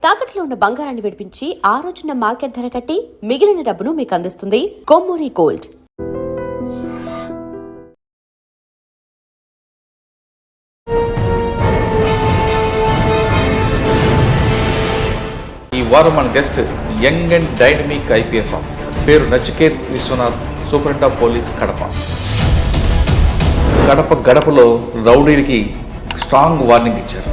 తాకట్లో ఉన్న బంగారాన్ని విడిపించి ఆ రోజున మార్కెట్ ధర కట్టి మిగిలిన డబ్బును మీకు అందిస్తుంది కొమ్మూరి గోల్డ్. ఈ వారం మన guest young and dynamic IPS officer, పేరు Nachiket Vishwanath, superintendent of police Kadapa. Kadapa గడపలో రౌడీలకి స్ట్రాంగ్ వార్నింగ్ ఇచ్చారు.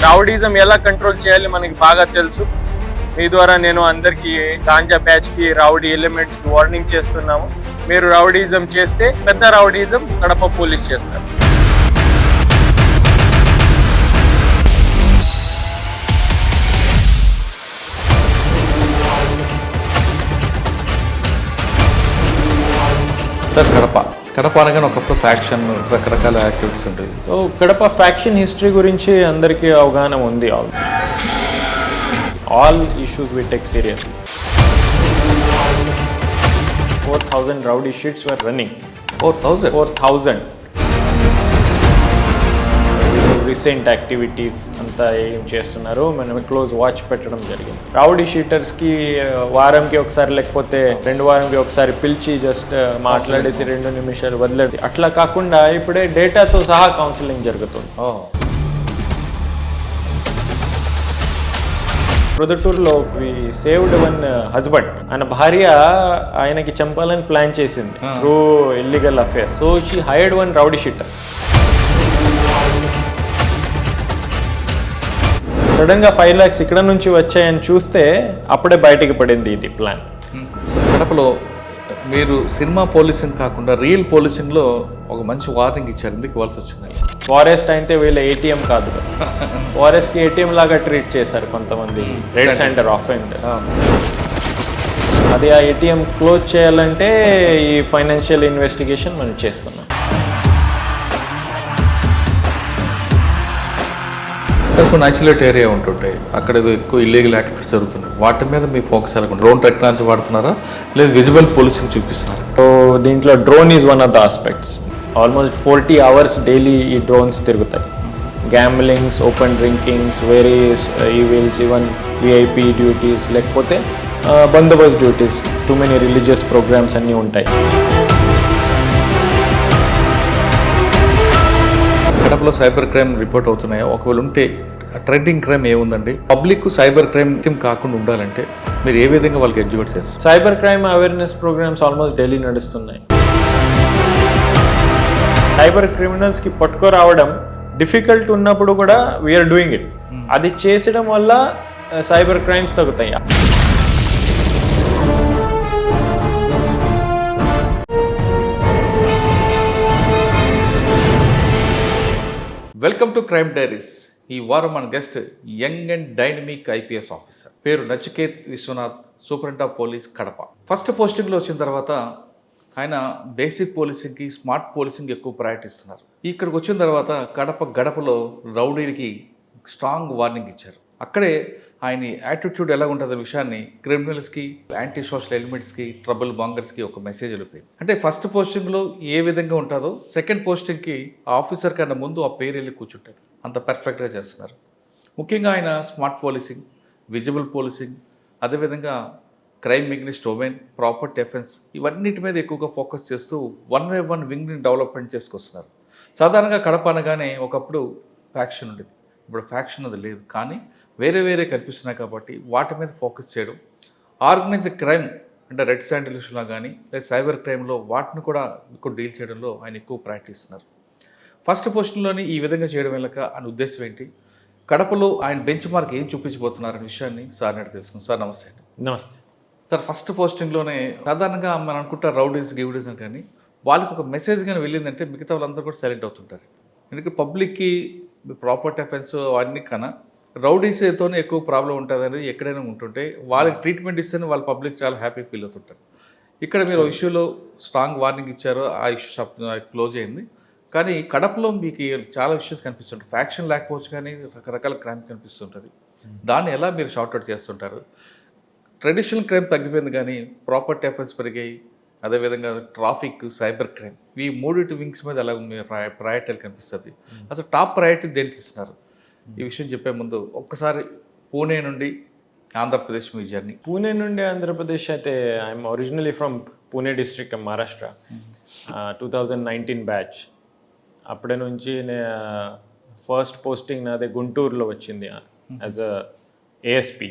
రౌడీజం ఎలా కంట్రోల్ చేయాలి మనకి బాగా తెలుసు. మీ ద్వారా నేను అందరికీ గాంజా బ్యాచ్కి రౌడీ ఎలిమెంట్స్కి వార్నింగ్ చేస్తున్నాము. మీరు రౌడీజం చేస్తే పెద్ద రౌడీజం కడప పోలీస్ చేస్తారు. సార్, కడప అనగానే ఒకప్పుడు ఫ్యాక్షన్, రకరకాల యాక్టివిటీస్ ఉంటాయి. కడప ఫ్యాక్షన్ హిస్టరీ గురించి అందరికీ అవగాహన ఉంది. All issues we take seriously. 4,000 rowdy sheets were running. 4,000 recent activities అంతా ఏం చేస్తున్నారు, మనం క్లోజ్ వాచ్ పెట్టడం జరిగింది. రౌడీ షీటర్స్కి వారంకి ఒకసారి లేకపోతే 2 వారంకి ఒకసారి పిలిచి జస్ట్ మాట్లాడేసి 2 నిమిషాలు వదిలేసి అట్లా కాకుండా ఇప్పుడే డేటాతో సహా కౌన్సిలింగ్ జరుగుతుంది. ప్రొద్దుటూరులో సేవ్డ్ వన్ హస్బెండ్, ఆయన భార్య ఆయనకి చంపాలని ప్లాన్ చేసింది through illegal affairs. So she hired one rowdy sheeter. సడన్గా 5 lakhs ఇక్కడ నుంచి వచ్చాయని చూస్తే అప్పుడే బయటికి పడింది ఇది ప్లాన్. కడపలో మీరు సినిమా పోలీసింగ్ కాకుండా రియల్ పోలీసింగ్లో ఒక మంచి వార్నింగ్ ఇచ్చారు. ఎందుకు ఇవ్వాల్సి వచ్చింది? ఫారెస్ట్ అయితే వీళ్ళ ఏటీఎం కాదు, ఫారెస్ట్కి ఏటీఎం లాగా ట్రీట్ చేశారు కొంతమంది రెడ్ సెంటర్ ఆఫెండర్స్. అది ఆ ఏటీఎం క్లోజ్ చేయాలంటే ఈ ఫైనాన్షియల్ ఇన్వెస్టిగేషన్ మనం చేస్తున్నాం. కొన్ని ఐసోలేట్ ఏరియా ఉంటుంటాయి, అక్కడ ఎక్కువ ఇల్లీగల్ యాక్టివిటీస్ జరుగుతున్నాయి. వాటి మీద మీ ఫోకస్ ఎలా? డ్రోన్ టెక్నాలజీ వాడుతున్నారా, లేదా విజిబుల్ పోలీసింగ్ చూపిస్తున్నారా? సో దీంట్లో drone is one of the aspects. Almost 40 hours daily ఈ డ్రోన్స్ తిరుగుతాయి. గ్యాంబ్లింగ్స్, ఓపెన్ డ్రింకింగ్స్, వేరియస్ ఈవెల్స్, ఈవెన్ విఐపి డ్యూటీస్, లేకపోతే బందోబస్త్ duties, too many religious programmes అన్నీ ఉంటాయి. కడపలో సైబర్ క్రైమ్ రిపోర్ట్ అవుతున్నాయా? ఒకవేళ ఉంటే ట్రెండింగ్ క్రైమ్ ఏముందండి? పబ్లిక్ సైబర్ క్రైమ్ కాకుండా ఉండాలంటే మీరు ఏ విధంగా వాళ్ళకి ఎడ్యుకేట్ చేస్తారు? Cyber crime awareness programmes almost daily నడుస్తున్నాయి. సైబర్ క్రిమినల్స్కి పట్టుకురావడం డిఫికల్ట్ ఉన్నప్పుడు కూడా వీఆర్ డూయింగ్ ఇట్. అది చేసడం వల్ల సైబర్ క్రైమ్స్ తగ్గుతాయి. Welcome to crime diaries. ఈ వారం మన guest young and dynamic IPS officer, పేరు Nachiket Vishwanath, superintendent of police Kadapa. First పోస్టింగ్లో వచ్చిన తర్వాత ఆయన బేసిక్ పోలీసింగ్కి, స్మార్ట్ పోలీసింగ్ ఎక్కువ ప్రయారిటీ ఇస్తున్నారు. ఇక్కడికి వచ్చిన తర్వాత కడప గడపలో రౌడీలకి స్ట్రాంగ్ వార్నింగ్ ఇచ్చారు. అక్కడే ఆయన యాటిట్యూడ్ ఎలా ఉంటుందో విషయాన్ని క్రిమినల్స్కి, యాంటీ సోషల్ ఎలిమెంట్స్కి, ట్రబుల్ మాంగర్స్కి ఒక మెసేజ్ వెళ్ళిపోయింది. అంటే ఫస్ట్ పోస్టింగ్లో ఏ విధంగా ఉంటుందో సెకండ్ పోస్టింగ్కి ఆఫీసర్ కన్నా ముందు ఆ పేరు వెళ్ళి కూర్చుంటారు. అంత పర్ఫెక్ట్గా చేస్తున్నారు. ముఖ్యంగా ఆయన స్మార్ట్ పోలీసింగ్, విజిబుల్ పోలీసింగ్, అదేవిధంగా crime against women, property offence, ఇవన్నిటి మీద ఎక్కువగా ఫోకస్ చేస్తూ 1 by 1 వింగ్ని డెవలప్మెంట్ చేసుకొస్తున్నారు. సాధారణంగా కడప అనగానే ఒకప్పుడు ఫ్యాక్షన్ ఉండేది, ఇప్పుడు ఫ్యాక్షన్ అది లేదు. కానీ వేరే వేరే కనిపిస్తున్నాయి కాబట్టి వాటి మీద ఫోకస్ చేయడం, ఆర్గనైజ్డ్ క్రైమ్ అంటే రెడ్ శాండిల్స్లో కానీ లేదా సైబర్ క్రైమ్లో వాటిని కూడా ఎక్కువ డీల్ చేయడంలో ఆయన ఎక్కువ ప్రాక్టీస్ ఇస్తున్నారు. ఫస్ట్ పొజిషన్లోని ఈ విధంగా చేయడం వెళ్ళక ఆయన ఉద్దేశం ఏంటి, కడపలో ఆయన బెంచ్ మార్క్ ఏం చూపించబోతున్నారనే విషయాన్ని సార్ నాటి తెలుసుకుందాం. సార్ నమస్తే అండి. నమస్తే సార్. ఫస్ట్ పోస్టింగ్లోనే సాధారణంగా మనం అనుకుంటారు రౌడీస్ గివ్డీస్ అని, కానీ వాళ్ళకి ఒక మెసేజ్ కానీ వెళ్ళిందంటే మిగతా వాళ్ళందరూ కూడా సైలెంట్ అవుతుంటారు. ఎందుకంటే పబ్లిక్కి ప్రాపర్టీ అఫెన్స్ అన్నీ కన్నా రౌడీస్తోనే ఎక్కువ ప్రాబ్లం ఉంటుంది అనేది ఎక్కడైనా ఉంటుంటే వాళ్ళకి ట్రీట్మెంట్ ఇస్తేనే వాళ్ళ పబ్లిక్ చాలా హ్యాపీ ఫీల్ అవుతుంటారు. ఇక్కడ మీరు ఇష్యూలో స్ట్రాంగ్ వార్నింగ్ ఇచ్చారు, ఆ ఇష్యూ క్లోజ్ అయింది. కానీ కడపలో మీకు చాలా ఇష్యూస్ కనిపిస్తుంటాయి. ఫ్యాక్షన్ లేకపోవచ్చు కానీ రకరకాల క్రైమ్ కనిపిస్తుంటుంది. దాన్ని ఎలా మీరు షార్ట్అవుట్ చేస్తుంటారు? ట్రెడిషనల్ క్రైమ్ తగ్గిపోయింది కానీ ప్రాపర్టీ అఫెన్స్ పెరిగాయి, అదేవిధంగా ట్రాఫిక్, సైబర్ క్రైమ్, ఈ మూడింటి వింగ్స్ మీద ఎలా మీ ప్రయారిటీలు కనిపిస్తుంది? అసలు టాప్ ప్రయారిటీ దేనికి ఇస్తున్నారు? ఈ విషయం చెప్పే ముందు ఒక్కసారి పూణే నుండి ఆంధ్రప్రదేశ్ మీ జర్నీ. పూణే నుండి ఆంధ్రప్రదేశ్ అయితే I'm originally from Pune district Maharashtra. 2019 batch. అప్పటి నుంచి ఫస్ట్ పోస్టింగ్ నాదే గుంటూరులో వచ్చింది యాజ్ అ ఏఎస్పి.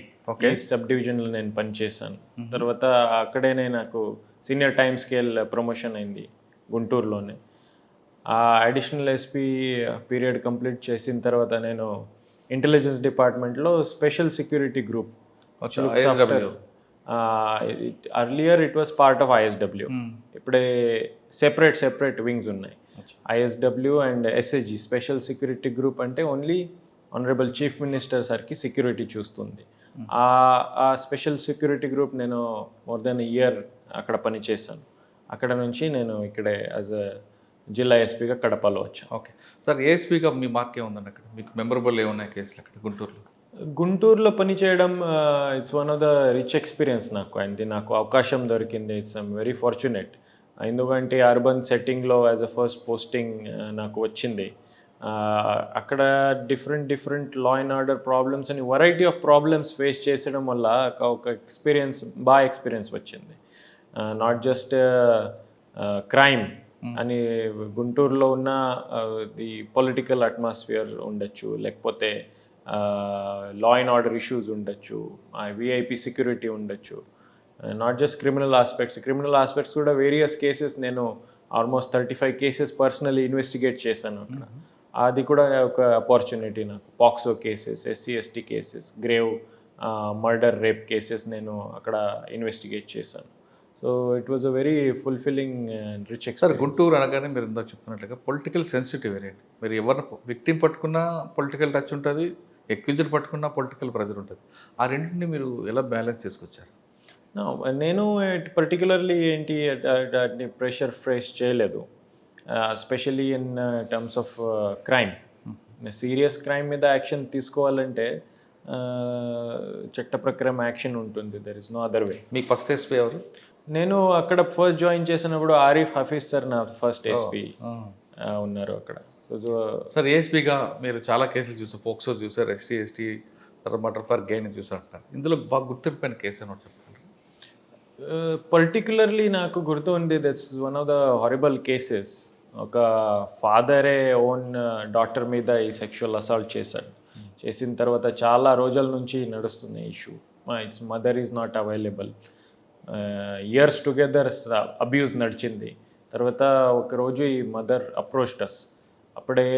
సబ్ డివిజన్లో నేను పనిచేశాను. తర్వాత అక్కడేనే నాకు సీనియర్ టైమ్ స్కేల్ ప్రమోషన్ అయింది గుంటూరులోనే. ఆ అడిషనల్ ఎస్పీ పీరియడ్ కంప్లీట్ చేసిన తర్వాత నేను ఇంటెలిజెన్స్ డిపార్ట్మెంట్లో special security group, earlier it was part of ISW. ఇప్పుడే సెపరేట్ వింగ్స్ ఉన్నాయి. ISW and SAG, special security group అంటే ఓన్లీ ఆనరబుల్ చీఫ్ మినిస్టర్ సార్కి సెక్యూరిటీ చూస్తుంది. ఆ స్పెషల్ సెక్యూరిటీ గ్రూప్ నేను మోర్ దెన్ ఇయర్ అక్కడ పనిచేశాను. అక్కడ నుంచి నేను ఇక్కడే యాజ్ అ జిల్లా ఎస్పీగా కడపలో వచ్చాను. ఓకే సార్, ఏఎస్పీగా మీ మార్క్ ఏముందండి అక్కడ? మీకు మెమరబుల్ ఏమున్నాయి కేసులు అక్కడ గుంటూరులో? గుంటూరులో పనిచేయడం it's one of the rich experience. నాకు అవకాశం దొరికింది. It's I'm very fortunate. ఎందుకంటే అర్బన్ సెట్టింగ్లో యాజ్ అ ఫస్ట్ పోస్టింగ్ నాకు వచ్చింది. అక్కడ different law and order problems అని వెరైటీ ఆఫ్ ప్రాబ్లమ్స్ ఫేస్ చేసడం వల్ల ఒక ఎక్స్పీరియన్స్ వచ్చింది. నాట్ జస్ట్ క్రైమ్ అని గుంటూరులో ఉన్న ది పొలిటికల్ అట్మాస్ఫియర్ ఉండొచ్చు, లేకపోతే లా అండ్ ఆర్డర్ ఇష్యూస్ ఉండొచ్చు, విఐపి సెక్యూరిటీ ఉండొచ్చు, నాట్ జస్ట్ క్రిమినల్ ఆస్పెక్ట్స్ కూడా వేరియస్ కేసెస్ నేను ఆల్మోస్ట్ 35 కేసెస్ పర్సనలీ ఇన్వెస్టిగేట్ చేశాను అక్కడ. అది కూడా ఒక ఆపర్చునిటీ నాకు. POCSO cases, SC/ST cases, grave murder, rape cases నేను అక్కడ ఇన్వెస్టిగేట్ చేశాను. So it was a very fulfilling and rich experience. Sir, Guntur అనగానే మీరు ఇందాక చెప్తున్నట్లుగా పొలిటికల్ సెన్సిటివ్ ఏరియా. మీరు ఎవరిని విక్టిమ్ పట్టుకున్నా పొలిటికల్ టచ్ ఉంటుంది, ఎక్యూజ్డ్ పట్టుకున్నా పొలిటికల్ ప్రెజర్ ఉంటుంది. ఆ రెండింటిని మీరు ఎలా బ్యాలెన్స్ చేసుకొచ్చారు? నేను పర్టికులర్లీ ఏంటి ప్రెషర్ ఫేస్ చేయలేదు, especially in terms of crime. Serious crime మీద యాక్షన్ తీసుకోవాలంటే చట్ట ప్రకారం యాక్షన్ ఉంటుంది. There is no other way. మీకు ఫస్ట్ ఎస్పీ ఎవరు? నేను అక్కడ ఫస్ట్ జాయిన్ చేసినప్పుడు ఆరిఫ్ హఫీజ్ సార్ నా ఫస్ట్ ఎస్పీ ఉన్నారు అక్కడ. సో సార్, ఏఎస్పీగా మీరు చాలా కేసులు చూసారు, పోక్సో చూసారు, SC/ST, మర్డర్ ఫర్ గెయిన్ చూసారంటారు. ఇందులో బాగా గుర్తుండిపోయిన కేసు అని చెప్పారు? పర్టికులర్లీ నాకు గుర్తు ఉంది, that's one of the horrible cases. ఒక ఫాదరే ఓన్ డాటర్ మీద ఈ సెక్షువల్ అసాల్ట్ చేసిన తర్వాత చాలా రోజుల నుంచి నడుస్తుంది issue. It's mother is not available. Years together abuse నడిచింది. తర్వాత ఒకరోజు ఈ మదర్ అప్రోచ్డ్ అస్. అప్పుడే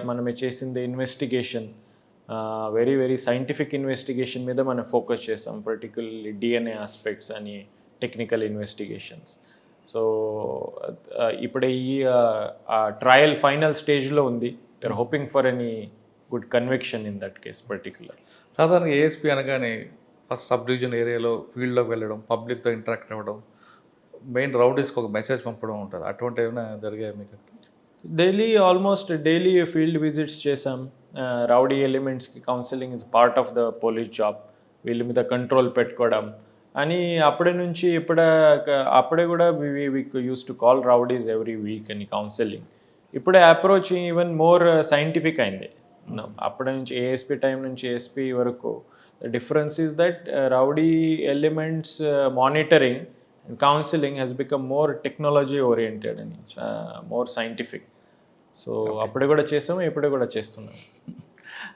మనమే చేసింది ఇన్వెస్టిగేషన్, వెరీ సైంటిఫిక్ ఇన్వెస్టిగేషన్ మీద మనం ఫోకస్ చేస్తాం, పర్టికులర్లీ DNA ఆస్పెక్ట్స్ అని టెక్నికల్ ఇన్వెస్టిగేషన్స్. సో ఇప్పుడే ఈ ట్రయల్ ఫైనల్ స్టేజ్లో ఉంది. They are hoping for any good conviction in that case particular. సాధారణంగా ఏఎస్పీ అనగానే ఫస్ట్ సబ్ డివిజన్ ఏరియాలో ఫీల్డ్లోకి వెళ్ళడం, పబ్లిక్తో ఇంటరాక్ట్ అవ్వడం, మెయిన్ రౌడీస్కి ఒక మెసేజ్ పంపడం ఉంటుంది. అటువంటి ఏమైనా జరిగాయి మీకు? ఆల్మోస్ట్ డైలీ ఫీల్డ్ విజిట్స్ చేసాం. రౌడీ ఎలిమెంట్స్కి counselling is part of the police job. వీళ్ళ మీద కంట్రోల్ పెట్టుకోవడం అని అప్పటి నుంచి అప్పుడే కూడా we use to call rowdies every week అని కౌన్సిలింగ్. ఇప్పుడే అప్రోచ్ ఈవెన్ మోర్ సైంటిఫిక్ అయింది. అప్పటి నుంచి ఏఎస్పీ టైం నుంచి ఏఎస్పీ వరకు the difference is that rowdy elements monitoring and counseling has become more technology oriented and it's more scientific. So అప్పుడే కూడా చేసాము, ఇప్పుడే కూడా చేస్తున్నాం.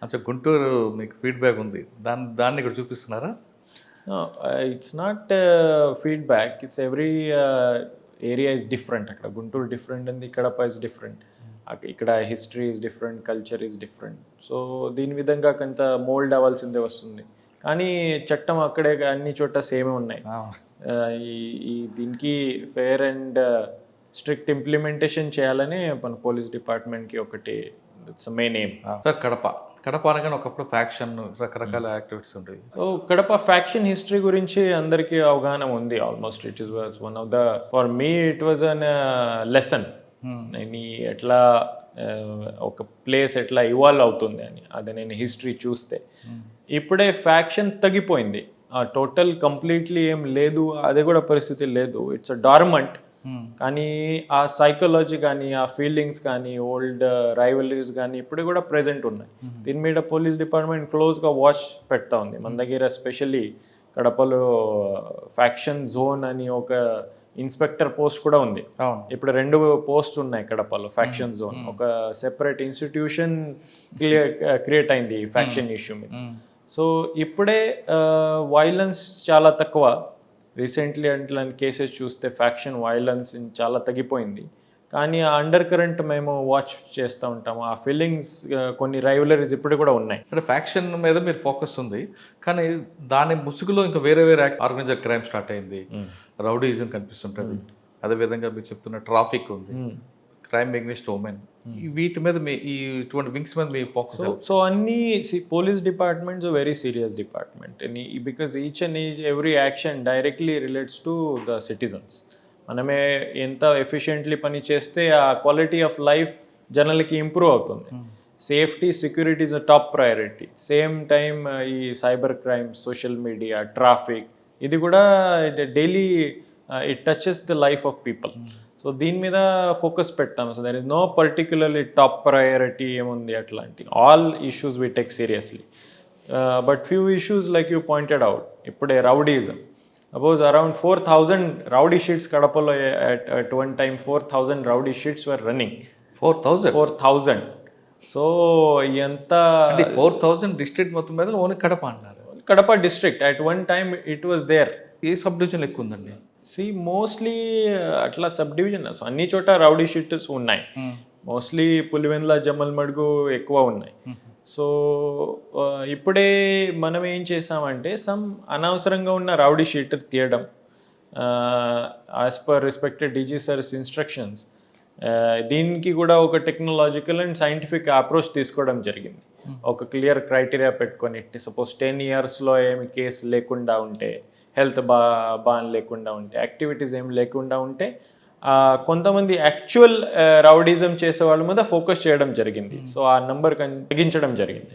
అచ్చా, గుంటూరు మీకు ఫీడ్బ్యాక్ ఉంది, దాన్ని ఇక్కడ చూపిస్తున్నారా? It's not feedback, it's every area is different. అక్కడ గుంటూరు డిఫరెంట్ ఉంది, కడప ఇస్ డిఫరెంట్, ఇక్కడ history is different, culture is different. So దీని విధంగా కొంత మోల్డ్ అవ్వాల్సిందే వస్తుంది. కానీ చట్టం అక్కడే అన్ని చోట సేమే ఉన్నాయి. దీనికి ఫెయిర్ అండ్ స్ట్రిక్ట్ ఇంప్లిమెంటేషన్ చేయాలని మన పోలీస్ డిపార్ట్మెంట్కి ఒకటి మెయిన్ ఎయిమ్. సార్, కడప అనగానే ఒకప్పుడు ఫ్యాక్షన్, రకరకాల యాక్టివిటీస్ ఉంటాయి. సో కడప ఫ్యాక్షన్ హిస్టరీ గురించి అందరికీ అవగాహన ఉంది almost. It is one of the for me it was an lesson. ఎట్లా ఒక ప్లేస్ ఎట్లా ఇవాల్వ్ అవుతుంది అని అది నేను హిస్టరీ చూస్తే. ఇప్పుడే ఫ్యాక్షన్ తగ్గిపోయింది టోటల్ కంప్లీట్లీ ఏం లేదు, అది కూడా పరిస్థితి లేదు. It's a dormant. కానీ ఆ సైకాలజీ కానీ, ఆ ఫీలింగ్స్ కానీ, ఓల్డ్ రైవలరీస్ కానీ ఇప్పుడు కూడా ప్రెజెంట్ ఉన్నాయి. దీని మీద పోలీస్ డిపార్ట్మెంట్ క్లోజ్గా వాచ్ పెడతా ఉంది. మన దగ్గర ఎస్పెషల్లీ కడపలో ఫ్యాక్షన్ జోన్ అని ఒక ఇన్స్పెక్టర్ పోస్ట్ కూడా ఉంది. ఇప్పుడు 2 పోస్ట్ ఉన్నాయి కడపలో ఫ్యాక్షన్ జోన్. ఒక సెపరేట్ ఇన్స్టిట్యూషన్ క్రియేట్ అయింది ఈ ఫ్యాక్షన్ ఇష్యూ మీద. సో ఇప్పుడే వైలెన్స్ చాలా తక్కువ. రీసెంట్లీ అట్లాంటి కేసెస్ చూస్తే ఫ్యాక్షన్ వైలెన్స్ చాలా తగ్గిపోయింది. కానీ ఆ అండర్ కరెంట్ మేము వాచ్ చేస్తూ ఉంటాము. ఆ ఫీలింగ్స్ కొన్ని రైవలరీస్ ఇప్పుడు కూడా ఉన్నాయి. అంటే ఫ్యాక్షన్ మీద మీరు ఫోకస్ ఉంది, కానీ దాని ముసుగులో ఇంకా వేరే ఆర్గనైజర్ క్రైమ్ స్టార్ట్ అయింది, రౌడీజం కనిపిస్తుంటుంది. అదేవిధంగా మీరు చెప్తున్న ట్రాఫిక్ ఉంది, క్రైమ్ అగైన్స్ట్ ఉమెన్, వీటి మీద మీ ఇటువంటి వింగ్స్ మీద మీ ఫోకస్. సో అన్ని police departments very serious department, because each and every action directly relates to the citizens. మనమే ఎంత ఎఫిషియెంట్లీ పని చేస్తే ఆ క్వాలిటీ ఆఫ్ లైఫ్ జనాలకి ఇంప్రూవ్ అవుతుంది. Safety, security is a top priority. Same time ఈ cyber crime, social media, traffic, ఇది కూడా daily it touches the life of people. So దీని మీద ఫోకస్ పెట్టాము. So there is no particularly top priority ఏముంది అట్లాంటి. All issues we take seriously. But few issues like you pointed out, ఇప్పుడే rowdyism. Suppose around 4,000 rowdy sheets Kadapalo at one time, 4,000 rowdy sheets were running. 4,000. So, yanta 4,000 district మొత్తం మీద only Kadapa అన్నారు. Kadapa district at one time it was there. A sub division ఎక్కువ ఉందండి? See, mostly atla sub division. So అన్ని చోట rowdy sheets ఉన్నాయి. Mostly Pulivendula, Jammalamadugu ఎక్కువ ఉన్నాయి. సో ఇప్పుడే మనం ఏం చేసామంటే అనవసరంగా ఉన్న రౌడీ షీటర్ తీయడం, as per respected DG sir's instructions. దీనికి కూడా ఒక టెక్నాలజికల్ అండ్ సైంటిఫిక్ అప్రోచ్ తీసుకోవడం జరిగింది. ఒక క్లియర్ క్రైటీరియా పెట్టుకొని, సపోజ్ 10 yearsలో ఏమి కేసు లేకుండా ఉంటే, హెల్త్ బాన్ లేకుండా ఉంటే, యాక్టివిటీస్ ఏమి లేకుండా ఉంటే, కొంతమంది యాక్చువల్ రౌడీజం చేసే వాళ్ళ మీద ఫోకస్ చేయడం జరిగింది. సో ఆ నంబర్ తగ్గించడం జరిగింది.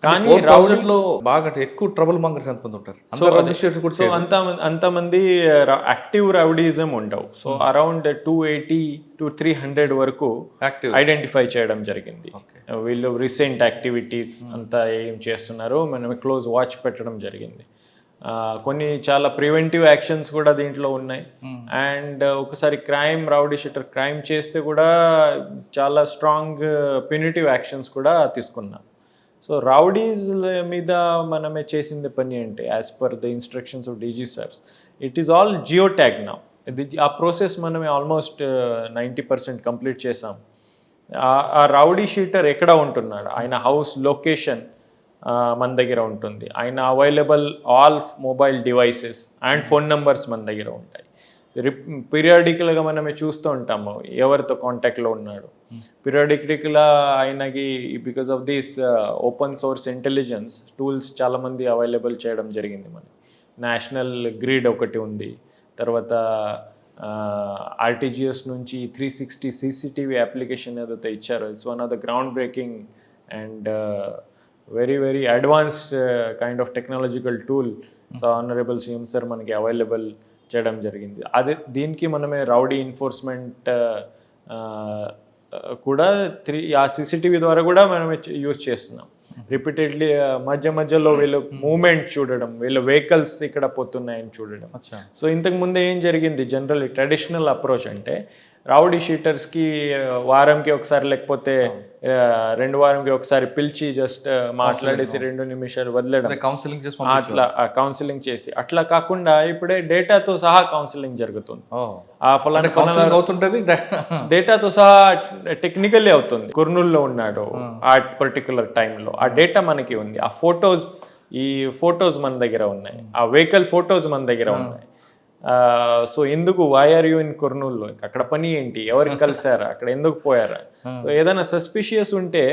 కానీ రౌడీలో బాగా ఎక్కువ ట్రబుల్ మాంగర్స్ ఎంతమంది ఉంటారు? సో అంతమంది యాక్టివ్ రౌడీజం ఉండవు. సో అరౌండ్ 280 to 300 వరకు ఐడెంటిఫై చేయడం జరిగింది. వీళ్ళు రీసెంట్ యాక్టివిటీస్ అంతా ఏం చేస్తున్నారో మనం క్లోజ్ వాచ్ పెట్టడం జరిగింది. కొన్ని చాలా ప్రివెంటివ్ యాక్షన్స్ కూడా దీంట్లో ఉన్నాయి. అండ్ ఒకసారి రౌడీ షీటర్ క్రైమ్ చేస్తే కూడా చాలా స్ట్రాంగ్ ప్యూనిటివ్ యాక్షన్స్ కూడా తీసుకున్నాం. సో రౌడీస్ మీద మనమే చేసింది పని అంటే, as per the instructions of DG sir's, it is all geo tag now. ఆ ప్రాసెస్ మనమే ఆల్మోస్ట్ 90% కంప్లీట్ చేసాం. ఆ రౌడీ షీటర్ ఎక్కడ ఉంటున్నాడు, ఆయన హౌస్ లొకేషన్ మన దగ్గర ఉంటుంది. ఆయన available all mobile devices and phone numbers మన దగ్గర ఉంటాయి. పీరియాడికల్గా మనమే చూస్తూ ఉంటాము ఎవరితో కాంటాక్ట్లో ఉన్నాడు. పీరియాడికల్గా ఆయనకి because of this open source intelligence tools చాలామంది అవైలబుల్ చేయడం జరిగింది. మనకి నేషనల్ గ్రిడ్ ఒకటి ఉంది. తర్వాత ఆర్టీజీఎస్ నుంచి 360 CCTV అప్లికేషన్ ఏదైతే ఇచ్చారో, it's one of the ground breaking and very advanced kind of technological tool. So honourable CM sir మనకి అవైలబుల్ చేయడం జరిగింది. అదే దీనికి మనమే రౌడీ ఎన్ఫోర్స్మెంట్ కూడా ఆ CCTV ద్వారా కూడా మనమే యూజ్ చేస్తున్నాం. రిపీటెడ్లీ మధ్యలో వీళ్ళు మూమెంట్ చూడడం, వీళ్ళ వెహికల్స్ ఇక్కడ పోతున్నాయని చూడడం. సో ఇంతకు ముందే ఏం జరిగింది, జనరల్ ట్రెడిషనల్ అప్రోచ్ అంటే రౌడీ షీటర్స్కి వారంకి ఒకసారి లేకపోతే 2 వారంకి ఒకసారి పిలిచి జస్ట్ మాట్లాడేసి 2 నిమిషాలు వదిలేయడం, కౌన్సిలింగ్ చేసి అట్లా కాకుండా ఇప్పుడే డేటాతో సహా కౌన్సిలింగ్ జరుగుతుంది. ఆ ఫలానా డేటాతో సహా టెక్నికల్లీ అవుతుంది. కుర్నూలులో ఉన్నాడు ఆ పర్టికులర్ టైంలో, ఆ డేటా మనకి ఉంది. ఆ ఫొటోస్ మన దగ్గర ఉన్నాయి, ఆ వెహికల్ ఫొటోస్ మన దగ్గర ఉన్నాయి. సో ఎందుకు వై ఆర్ యూ ఇన్ కుర్నూలులో, అక్కడ పని ఏంటి, ఎవరికి కలిసారా, అక్కడ ఎందుకు పోయారా? సో ఏదైనా సస్పిషియస్ ఉంటే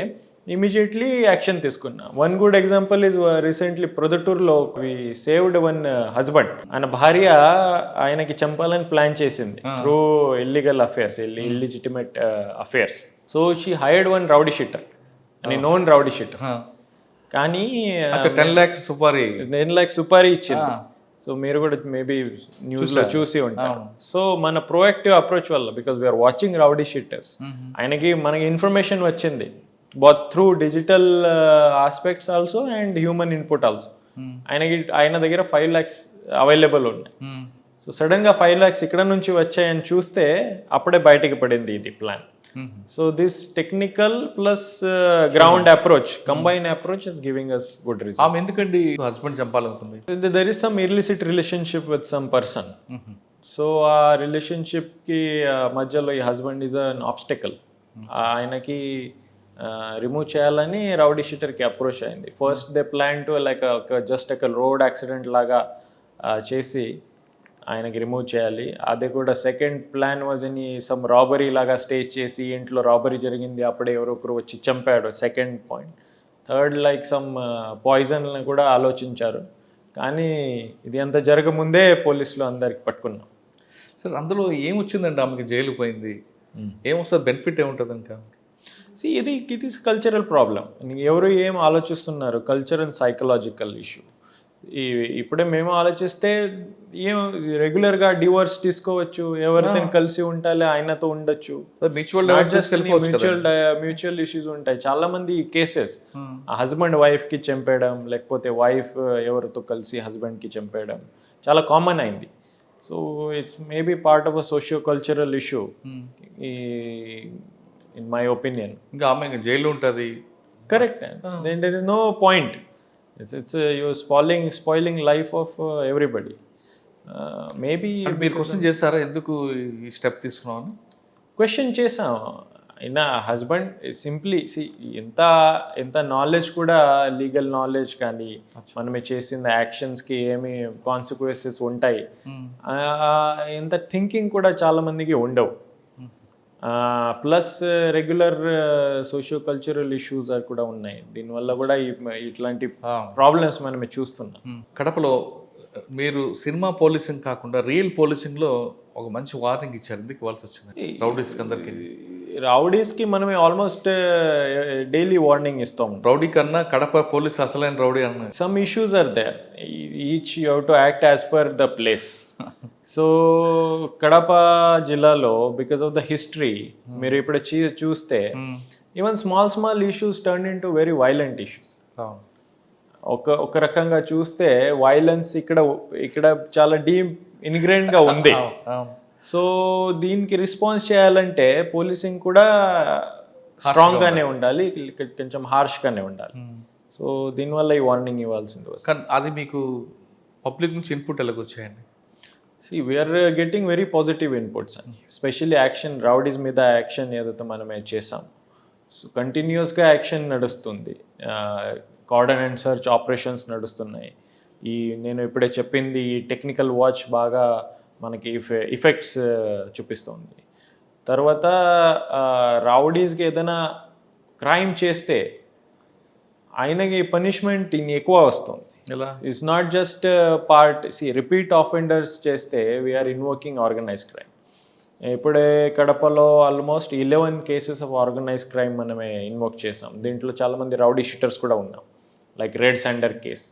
ఇమీడియట్లీ యాక్షన్ తీసుకున్నా. One good example is recently ప్రొద్దుటూరులో వి సేవ్డ్ వన్ హస్బెండ్. ఆయన భార్య ఆయనకి చంపాలని ప్లాన్ చేసింది through illegal affairs, illegitimate affairs. So she hired one rowdy sheeter, అని నోన్ రౌడీ షీటర్. కానీ అచ్చా 10 lakhs సుపారీ 10 lakhs సుపారీ ఇచ్చింది. సో మీరు కూడా మేబీ న్యూస్లో చూసి ఉంటారు. సో మన ప్రోయాక్టివ్ అప్రోచ్ వల్ల, because we're watching rowdy sheeters, మనకి ఇన్ఫర్మేషన్ వచ్చింది both through digital aspects also and human input also. ఆయన దగ్గర 5 lakhs అవైలబుల్ ఉన్నాయి. సో సడన్గా 5 lakhs ఇక్కడ నుంచి వచ్చాయని చూస్తే అప్పుడే బయటికి పడింది ఇది plan. So this technical plus ground approach, combine approach is giving us good result. ఆమె ఎందుకండి హస్బెండ్ చంపాలనుకుంది? There is some illicit relationship with some person. So ఆ రిలేషన్షిప్కి మధ్యలో ఈ హస్బెండ్ ఈజ్ అన్ ఆబ్స్టెకల్. ఆయనకి రిమూవ్ చేయాలని రౌడీ షీటర్కి అప్రోచ్ అయింది. First they plan to like just ఒక రోడ్ యాక్సిడెంట్ లాగా చేసి ఆయనకి రిమూవ్ చేయాలి. అదే కూడా సెకండ్ ప్లాన్ వాజ్ అని సమ్ రాబరీ లాగా స్టేజ్ చేసి ఇంట్లో రాబరీ జరిగింది, అప్పుడే ఎవరొకరు వచ్చి చంపాడు, second point. Third like some poison కూడా ఆలోచించారు. కానీ ఇది అంత జరగముందే పోలీసులు అందరికి పట్టుకున్నాం. సార్ అందులో ఏమొచ్చిందండి? ఆమెకి జైలు పోయింది, ఏమొస్తుంది? బెనిఫిట్ ఏముంటుంది ఇంకా? ఇది కల్చరల్ ప్రాబ్లం. ఎవరు ఏం ఆలోచిస్తున్నారు, కల్చర్ అండ్ సైకలాజికల్ ఇష్యూ. ఇప్పుడే మేము ఆలోచిస్తే ఏం రెగ్యులర్గా డివోర్స్ తీసుకోవచ్చు, ఎవరితో కలిసి ఉండాలి ఆయనతో ఉండొచ్చు, మ్యూచువల్ ఇష్యూస్ ఉంటాయి. చాలా మంది కేసెస్ హస్బెండ్ వైఫ్ కి చంపేయడం, లేకపోతే వైఫ్ ఎవరితో కలిసి హస్బెండ్ కి చంపేయడం చాలా కామన్ అయింది. So it's maybe part of a socio cultural issue in my opinion. ఇంకా ఆమె జైలు ఉంటుంది. Correct. Then there is no point. It's you're spoiling life of everybody. Maybe మీరు క్వశ్చన్ చేశారా ఎందుకు ఈ స్టెప్ తీసుకున్నావు? క్వశ్చన్ చేసాం. అయినా హస్బెండ్ సింప్లీ ఎంత నాలెడ్జ్ కూడా, లీగల్ నాలెడ్జ్ కానీ మనమే చేసిన యాక్షన్స్కి ఏమి కాన్సిక్వెన్సెస్ ఉంటాయి, ఎంత థింకింగ్ కూడా చాలా మందికి ఉండవు. Plus regular socio cultural issues కూడా ఉన్నాయి. దీనివల్ల కూడా ఇట్లాంటి ప్రాబ్లమ్స్ మనమే చూస్తున్నాం. కడపలో మీరు సినిమా పోలీసింగ్ కాకుండా రియల్ పోలీసింగ్లో ఒక మంచి వార్నింగ్ ఇచ్చారు. ఎందుకు ఇవ్వాల్సి వచ్చింది రౌడీస్కి? అందరికీ రౌడీస్కి మనమే ఆల్మోస్ట్ డైలీ వార్నింగ్ ఇస్తాం. రౌడీ కన్నా కడప పోలీస్ అసలైన రౌడీ అన్న some issues are there, each you have to act as per the place. So Kadapa జిల్లాలో బికాస్ ఆఫ్ ద హిస్టరీ మీరు ఇప్పుడు చూస్తే even small issues turn into very violent issues. ఒక రకంగా చూస్తే వైలెన్స్ ఇక్కడ చాలా డీప్ ఇన్గ్రెయిన్డ్ గా ఉంది. సో దీనికి రెస్పాన్స్ చేయాలంటే పోలీసింగ్ కూడా స్ట్రాంగ్ గానే ఉండాలి, కొంచెం హార్ష్ గానే ఉండాలి. సో దీనివల్ల ఈ వార్నింగ్ ఇవ్వాల్సింది వస్తుంది. అది మీకు పబ్లిక్ నుంచి ఇన్పుట్ ఎలాగొచ్చాయండి? we are getting very positive inputs, especially action rowdies మీద యాక్షన్ ఏదైతే మనమే చేసాం. సో కంటిన్యూస్గా యాక్షన్ నడుస్తుంది, కార్డన్ అండ్ సర్చ్ ఆపరేషన్స్ నడుస్తున్నాయి. నేను ఇప్పుడే చెప్పింది టెక్నికల్ వాచ్ బాగా మనకి ఇఫెక్ట్స్ చూపిస్తుంది. తర్వాత రౌడీస్కి ఏదైనా క్రైమ్ చేస్తే ఆయనకి పనిష్మెంట్ ఎక్కువ వస్తుంది. It's not just part. Repeat offenders చేస్తే వీఆర్ ఇన్వోకింగ్ ఆర్గనైజ్ క్రైమ్. ఇప్పుడే కడపలో almost 11 cases of organise crime మనమే ఇన్వోక్ చేసాం. దీంట్లో చాలామంది రౌడీ షీటర్స్ కూడా ఉన్నాం, లైక్ రెడ్ శాండర్ కేస్.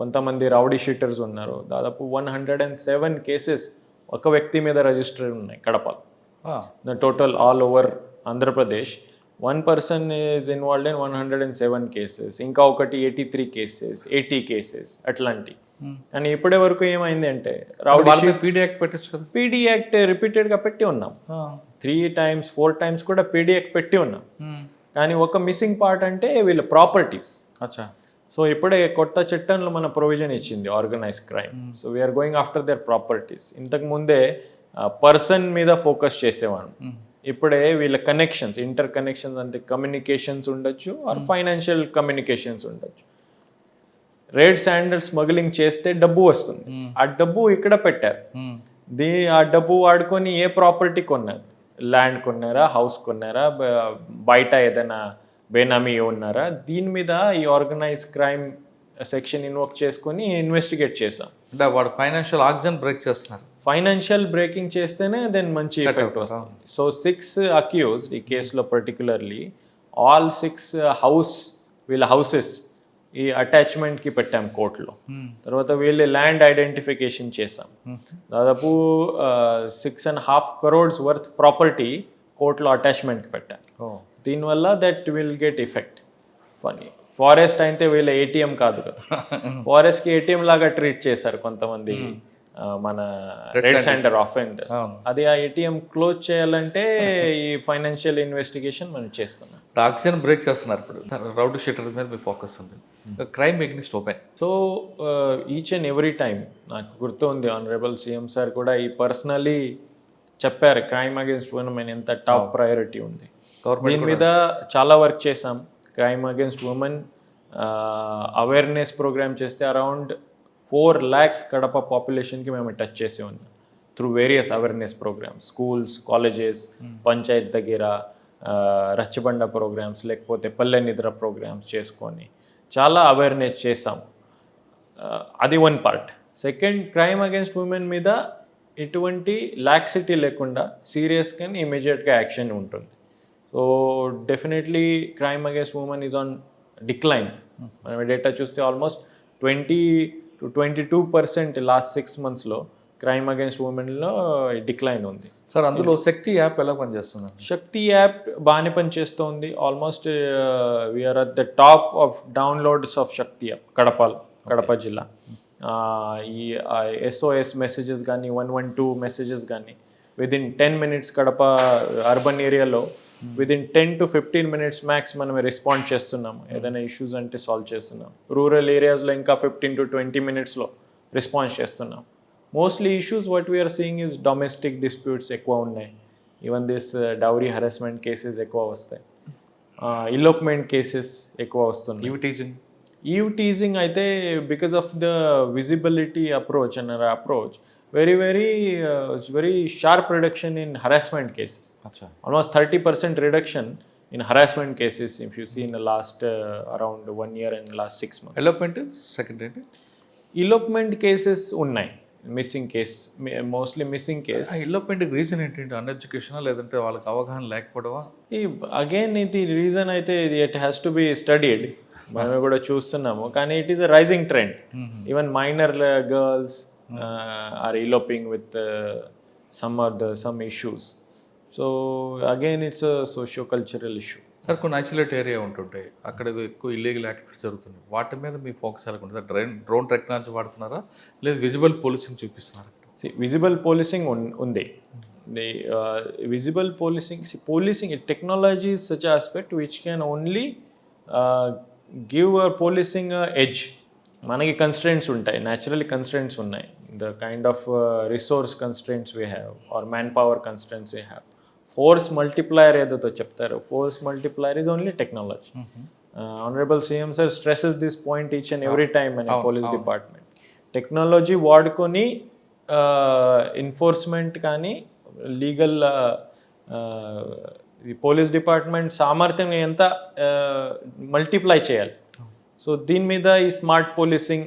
కొంతమంది రౌడీ షీటర్స్ ఉన్నారు. దాదాపు 107 కేసెస్ ఒక వ్యక్తి మీద రిజిస్టర్ ఉన్నాయి కడపలో. Total all over Andhra Pradesh 1 person is involved in 107 cases. ఇంకా ఒకటి 83 కేసెస్, 80 కేసెస్ అట్లాంటి. కానీ ఇప్పటి వరకు ఏమైంది అంటే పీడీ యాక్ట్ పెట్టచ్చు కదా. పీడీ యాక్ట్ రిపీటెడ్గా పెట్టి ఉన్నాం, 3 times 4 times కూడా పీడీ యాక్ట్ పెట్టి ఉన్నాం. కానీ ఒక మిస్సింగ్ పార్ట్ అంటే వీళ్ళ ప్రాపర్టీస్. సో ఇప్పుడే కొత్త చట్టంలో మన ప్రొవిజన్ ఇచ్చింది organise crime. So we're going after their properties. ఇంతకు ముందే పర్సన్ మీద ఫోకస్ చేసేవాడు. ఇప్పుడే వీళ్ళ కనెక్షన్స్, ఇంటర్ కనెక్షన్స్, అంటే కమ్యూనికేషన్స్ ఉండొచ్చు ఆర్ ఫైనాన్షియల్ కమ్యూనికేషన్స్ ఉండొచ్చు. రెడ్ శాండర్ స్మగ్లింగ్ చేస్తే డబ్బు వస్తుంది, ఆ డబ్బు ఇక్కడ పెట్టారు. ఆ డబ్బు వాడుకొని ఏ ప్రాపర్టీ కొన్నారు, ల్యాండ్ కొన్నారా, హౌస్ కొన్నారా, బయట ఏదైనా బేనామీ ఉన్నారా, దీని మీద ఈ ఆర్గనైజ్ క్రైమ్ సెక్షన్ ఇన్వోక్ చేసుకొని ఇన్వెస్టిగేట్ చేసాం. అంటే వాడు ఫైనాన్షియల్ ఆక్సిజన్ బ్రేక్ చేస్తున్నారు. ఫైనాన్షియల్ బ్రేకింగ్ చేస్తేనే దెన్ మంచి ఎఫెక్ట్ వస్తుంది. సో 6 అక్యూజ్డ్ ఈ కేసులో పర్టికులర్లీ, ఆల్ 6 వీళ్ళ హౌసెస్ ఈ అటాచ్మెంట్కి పెట్టాం కోర్టులో. తర్వాత వీళ్ళు ల్యాండ్ ఐడెంటిఫికేషన్ చేసాం. దాదాపు 6.5 crores వర్త్ ప్రాపర్టీ కోర్టులో అటాచ్మెంట్కి పెట్టాం. దీనివల్ల దట్ విల్ గెట్ ఎఫెక్ట్. ఫనీ ఫారెస్ట్ అయితే వీళ్ళ ఏటీఎం కాదు కదా, ఫారెస్ట్కి ఏటీఎం లాగా ట్రీట్ చేశారు కొంతమంది మన రెడ్ సెంటర్ ఆఫెండర్స్. అది ఆ ఏటీఎం క్లోజ్ చేయాలంటే ఈ ఫైనాన్షియల్ ఇన్వెస్టిగేషన్ మనం చేస్తున్నాం. ఆక్సిజన్ బ్రేక్ చేస్తున్నారు ఇప్పుడు. రౌడీ షీటర్ మీద మీ ఫోకస్ ఉంది, crime against open. So each and every time నాకు గుర్తుంది ఆనరబుల్ సీఎం సార్ కూడా ఈ పర్సనలీ చెప్పారు క్రైమ్ అగేన్స్ట్ ఉమెన్ ఎంత టాప్ ప్రయారిటీ ఉంది. దీని మీద చాలా వర్క్ చేసాం. Crime against women awareness programme చేస్తే అరౌండ్ 4 lakhs కడప పాపులేషన్కి మేము టచ్ చేసి ఉన్నాం through various awareness programmes, schools, colleges, panchayat దగ్గర రచ్చబండ ప్రోగ్రామ్స్, లేకపోతే పల్లె నిద్ర ప్రోగ్రామ్స్ చేసుకొని చాలా అవేర్నెస్ చేసాం. అది one part. Second, crime against women మీద ఎటువంటి లాక్సిటీ లేకుండా సీరియస్గా ఇమీడియట్గా యాక్షన్ ఉంటుంది. So definitely crime against women is on decline. మనం డేటా చూస్తే ఆల్మోస్ట్ 20 to 22% లాస్ట్ 6 monthsలో క్రైమ్ అగేన్స్ట్ ఉమెన్లో డిక్లైన్ ఉంది. సార్ అందులో శక్తి యాప్ ఎలా పనిచేస్తుంది? శక్తి యాప్ బాగానే పనిచేస్తుంది. Almost we're at the top of downloads of Shakti app Kadapa జిల్లా. ఈ SOS మెసేజెస్ కానీ 112 మెసేజెస్ కానీ విదిన్ 10 minutes కడప అర్బన్ ఏరియాలో విదిన్ 10 to 15 minutes మ్యాక్స్ మనం రెస్పాండ్ చేస్తున్నాము. ఏదైనా ఇష్యూస్ అంటే సాల్వ్ చేస్తున్నాం. రూరల్ ఏరియాస్లో ఇంకా 15 to 20 minutesలో రెస్పాన్స్ చేస్తున్నాం. Mostly issues what we're seeing is domestic disputes ఎక్కువ ఉన్నాయి. Even this dowry harassment cases ఎక్కువ వస్తాయి. ఇలోప్మెంట్ కేసెస్ ఎక్కువ వస్తున్నాయి. ఈవ్ టీజింగ్ అయితే because of the visibility approach and approach very sharp reduction in harassment cases. Almost 30% reduction in harassment cases if you see in the last around 1 year and last 6 months. Elopement second rate. Elopement cases unnai. Missing case, mostly missing case. Elopment reason ఏంటంటే uneducation లేదంటే వాళ్ళకి అవగాహన లేకపోవడమా? Again ఇది reason అయితే it has to be studied. మనం కూడా చూస్తున్నాము, కానీ it is a rising trend. Even minor girls are eloping with some issues. So again it's a socio-cultural issue. Sir కొన్ని ఐసోలేట్ ఏరియా ఉంటుంటాయి, అక్కడ ఎక్కువ ఇల్లీగల్ యాక్టివిటీస్ జరుగుతుంది. వాటి మీద మీ ఫోకస్ ఎలా ఉంటుంది? డ్రోన్ టెక్నాలజీ వాడుతున్నారా లేదా విజిబుల్ పోలీసింగ్ చూపిస్తున్నారా? విజిబుల్ పోలీసింగ్ ఉంది. The visible policing technology is such an aspect which can only give our policing a edge. మనకి కన్స్ట్రెంట్స్ ఉంటాయి, న్యాచురల్ కన్స్ట్రెంట్స్ ఉన్నాయి. The kind of resource constraints we have or man power constraints we have. Force multiplier ఏదైతే చెప్తారో, force multiplier is only technology. Honourable CM sir stresses this point each and every time in police department. Technology వాడుకొని enforcement కానీ legal police department సామర్థ్యం ఎంత multiply చేయాలి. So దీని మీద ఈ స్మార్ట్ పోలీసింగ్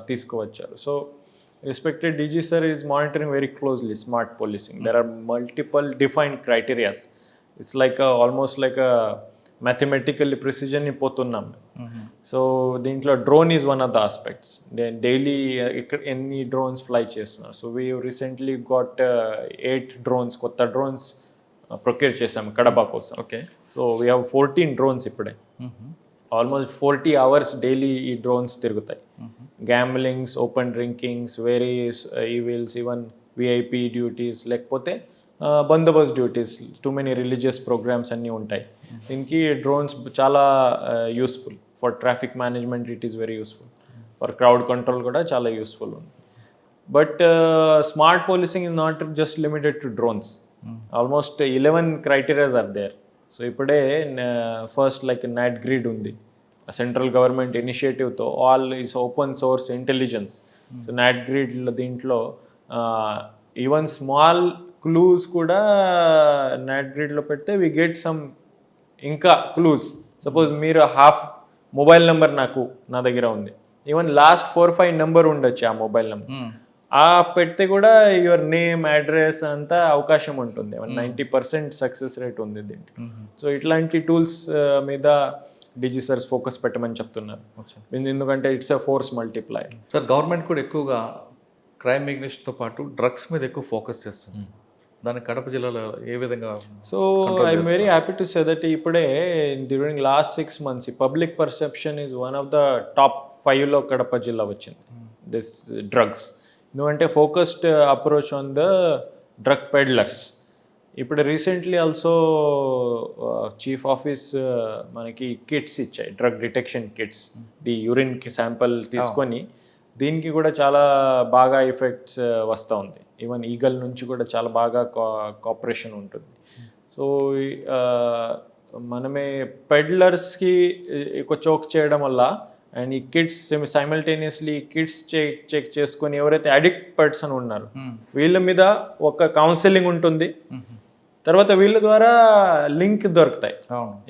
తీసుకువచ్చారు. So respected DG sir is monitoring very closely smart policing. There are multiple defined criterias. It's like almost like mathematical precision పోతున్నాం. సో దీంట్లో drone is one of the aspects. Daily ఇక్కడ ఎన్ని drones fly చేస్తున్నారు. So we recently got 8 drones, కొత్త drones procure చేసాము కడప కోసం. Okay. So we have 14 drones ఇప్పుడే. Almost 40 hours daily ఈ డ్రోన్స్ తిరుగుతాయి. Gamblings, open drinkings, various evils, even VIP duties, లేకపోతే బందోబస్త్ duties, too many religious programmes అన్నీ ఉంటాయి. దీనికి డ్రోన్స్ చాలా useful. For traffic management it is very useful. For crowd control కూడా చాలా యూస్ఫుల్ ఉంది. But smart policing is not just limited to drones. Almost 11 criteria are there. So ఇప్పుడే first like NATGRID ఉంది, central government ఇనిషియేటివ్తో. All is open source intelligence. So NATGRID దీంట్లో even small clues కూడా నాట్ గ్రిడ్లో పెడితే we get some ఇంకా clues. Suppose మీరు హాఫ్ మొబైల్ నెంబర్ నా దగ్గర ఉంది, ఈవెన్ లాస్ట్ 4-5 నెంబర్ ఉండొచ్చు ఆ మొబైల్ నెంబర్. పెడితే కూడా యువర్ నేమ్, అడ్రస్ అంతా అవకాశం ఉంటుంది. 90% సక్సెస్ రేట్ ఉంది దీంట్లో. సో ఇట్లాంటి టూల్స్ మీద డీజీ సార్స్ ఫోకస్ పెట్టమని చెప్తున్నారు. ఎందుకంటే it's a force multiply. Sir government కూడా ఎక్కువగా క్రైమ్ మిగ్నేషన్తో పాటు డ్రగ్స్ మీద ఎక్కువ ఫోకస్ చేస్తుంది. దాని కడప జిల్లాలో ఏ విధంగా? So I'm very happy to say that ఇప్పుడే during last 6 months public perception is one of the top 5లో కడప జిల్లా వచ్చింది దిస్ డ్రగ్స్. ఎందుకంటే focused approach on the drug peddlers. ఇప్పుడు రీసెంట్లీ ఆల్సో చీఫ్ ఆఫీస్ మనకి కిట్స్ ఇచ్చాయి, డ్రగ్ డిటెక్షన్ కిట్స్. ది యూరిన్కి sample తీసుకొని దీనికి కూడా చాలా బాగా ఎఫెక్ట్స్ వస్తూ ఉంది. ఈవెన్ ఈగల్ నుంచి కూడా చాలా బాగా కోఆపరేషన్ ఉంటుంది. సో మనమే పెడ్లర్స్కి ఎక్కువ చోక్ చేయడం వల్ల అండ్ ఈ కిడ్స్ సైమల్టేనియస్లీ కిడ్స్ చెక్ చేసుకొని ఎవరైతే అడిక్ట్ పర్సన్ ఉన్నారు వీళ్ళ మీద ఒక కౌన్సిలింగ్ ఉంటుంది. తర్వాత వీళ్ళ ద్వారా లింక్ దొరుకుతాయి.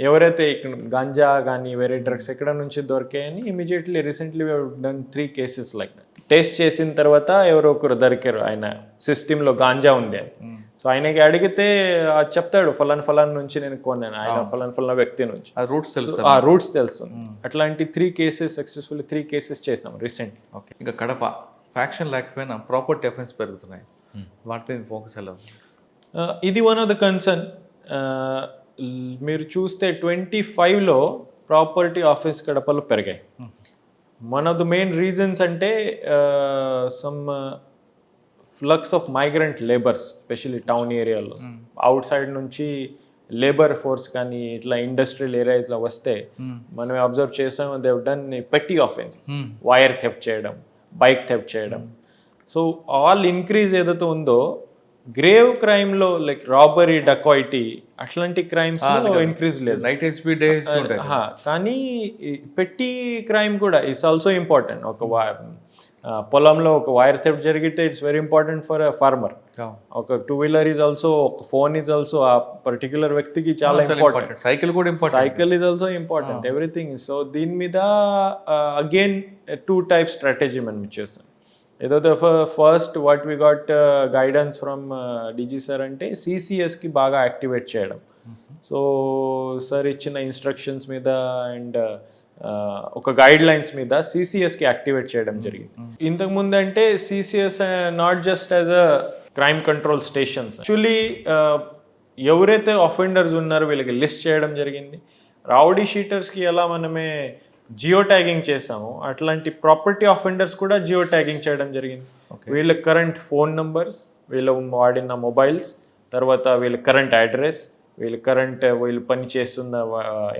ఎవరైతే ఇక్కడ గాంజా కానీ వేరే డ్రగ్స్ ఎక్కడ నుంచి దొరికాయని immediately recently done 3 cases like that. Test చేసిన తర్వాత ఎవరో ఒకరు దొరికారు, ఆయన సిస్టంలో గాంజా ఉంది అని. సో ఆయనకి అడిగితే అది చెప్తాడు, ఫలాన్ నుంచి నేను కొన్నాను, ఆయన ఫలాన్ వ్యక్తి నుంచి. ఆ రూట్స్ తెలుస్తుంది. అట్లాంటి 3 cases సక్సెస్ఫుల్లీ 3 cases చేసాం రీసెంట్లీ. ఓకే, ఇంకా కడప ఫ్యాక్షన్ లేకపోయినా ప్రాపర్టీ అఫెన్స్ పెరుగుతున్నాయి, వాటి మీద ఫోకస్ ఎలా ఉంది? ఇది వన్ ఆఫ్ ద కన్సర్న్. మీరు చూస్తే 25లో ప్రాపర్టీ ఆఫెన్స్ కడపలో పెరిగాయి. One of the main reasons అంటే some flux of migrant labours especially town ఏరియాలో అవుట్ సైడ్ నుంచి లేబర్ ఫోర్స్ కానీ ఇట్లా ఇండస్ట్రియల్ ఏరియాస్లో వస్తే మనం అబ్జర్వ్ చేసాం they have done petty offence, wire theft చేయడం, బైక్ థెఫ్ట్ చేయడం. సో ఆల్ ఇంక్రీజ్ ఏదైతే ఉందో గ్రేవ్ క్రైమ్ లో లైక్ రాబరీ, డకాయిటీ అట్లాంటి క్రైమ్స్ ఇంక్రీజ్ లేదు. కానీ పెట్టి క్రైమ్ కూడా ఇట్స్ ఆల్సో ఇంపార్టెంట్. ఒక పొలంలో ఒక వైర్ థెఫ్ట్ జరిగితే it's very important for a farmer. ఒక 2-wheeler ఈజ్ ఆల్సో, ఒక ఫోన్ ఈజ్ ఆల్సో ఆ పర్టికులర్ వ్యక్తికి చాలా ఇంపార్టెంట్. సైకిల్ కూడా important, cycle is also important, everything. So దీని మీద అగైన్ 2 types స్ట్రాటజీ మనం చేస్తాం. ఏదైతే first what we got guidance from DG sir అంటే సిసిఎస్కి బాగా యాక్టివేట్ చేయడం. సో సార్ ఇచ్చిన ఇన్స్ట్రక్షన్స్ మీద అండ్ ఒక గైడ్ లైన్స్ మీద సిసిఎస్కి యాక్టివేట్ చేయడం జరిగింది. ఇంతకుముందు అంటే CCS not just as a crime control stations, actually ఎవరైతే అఫెండర్స్ ఉన్నారో వీళ్ళకి లిస్ట్ చేయడం జరిగింది. రౌడీ షీటర్స్కి ఎలా మనమే జియో ట్యాగింగ్ చేసాము అట్లాంటి ప్రాపర్టీ ఆఫెండర్స్ కూడా జియో ట్యాగింగ్ చేయడం జరిగింది. వీళ్ళ కరెంట్ ఫోన్ నంబర్స్, వీళ్ళ వాడిన మొబైల్స్, తర్వాత వీళ్ళ కరెంట్ అడ్రస్, వీళ్ళు పని చేస్తున్న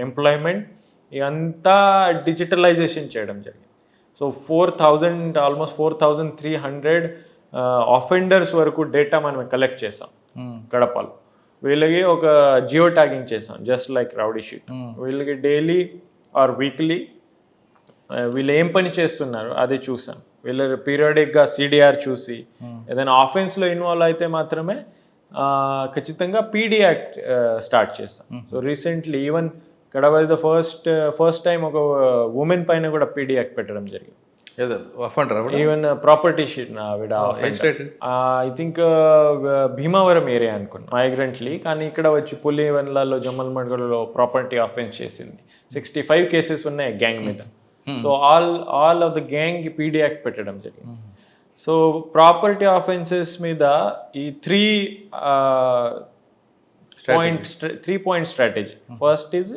ఎంప్లాయ్మెంట్, ఇదంతా డిజిటలైజేషన్ చేయడం జరిగింది. సో 4,000 ఆల్మోస్ట్ 4,300 ఆఫెండర్స్ వరకు డేటా మనం కలెక్ట్ చేసాం కడపలో. వీళ్ళకి ఒక జియో ట్యాగింగ్ చేసాం జస్ట్ లైక్ రౌడీ షీట్. వీళ్ళకి డైలీ ఆర్ వీక్లీ వీళ్ళు ఏం పని చేస్తున్నారు అది చూసాం. వీళ్ళు పీరియాడిక్గా సిడిఆర్ చూసి ఏదైనా ఆఫెన్స్లో ఇన్వాల్వ్ అయితే మాత్రమే ఖచ్చితంగా పీడీ యాక్ట్ స్టార్ట్ చేస్తాం. So recently even Kadapa is the first time ఒక ఉమెన్ పైన కూడా పీడీ యాక్ట్ పెట్టడం జరిగింది. Even property sheet I think Bhimavaram area అనుకున్నా మైగ్రెంట్లీ, కానీ ఇక్కడ వచ్చి పులివెన్లలో జమ్మల్మడుగులో ప్రాపర్టీ ఆఫెన్స్ చేసింది. 65 cases ఉన్నాయి గ్యాంగ్ మీద. So all of the gang PD act పెట్టడం జరిగింది. సో ప్రాపర్టీ ఆఫెన్సెస్ మీద ఈ 3 point strategy. First is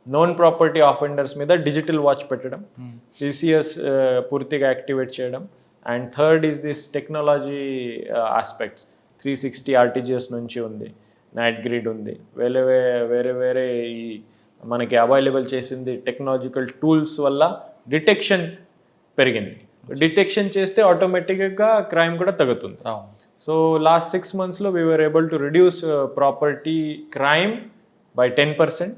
non property offenders మీద డిజిటల్ వాచ్ పెట్టడం, సిసిఎస్ పూర్తిగా యాక్టివేట్ చేయడం. And third is this technology aspects. 360 RTGS నుంచి ఉంది, నైట్ గ్రిడ్ ఉంది, వేరే ఈ మనకి అవైలబుల్ చేసింది టెక్నాలజికల్ టూల్స్ వల్ల డిటెక్షన్ పెరిగింది. డిటెక్షన్ చేస్తే ఆటోమేటిక్గా క్రైమ్ కూడా తగ్గుతుంది. సో లాస్ట్ 6 monthsలో we were able to reduce property crime by 10%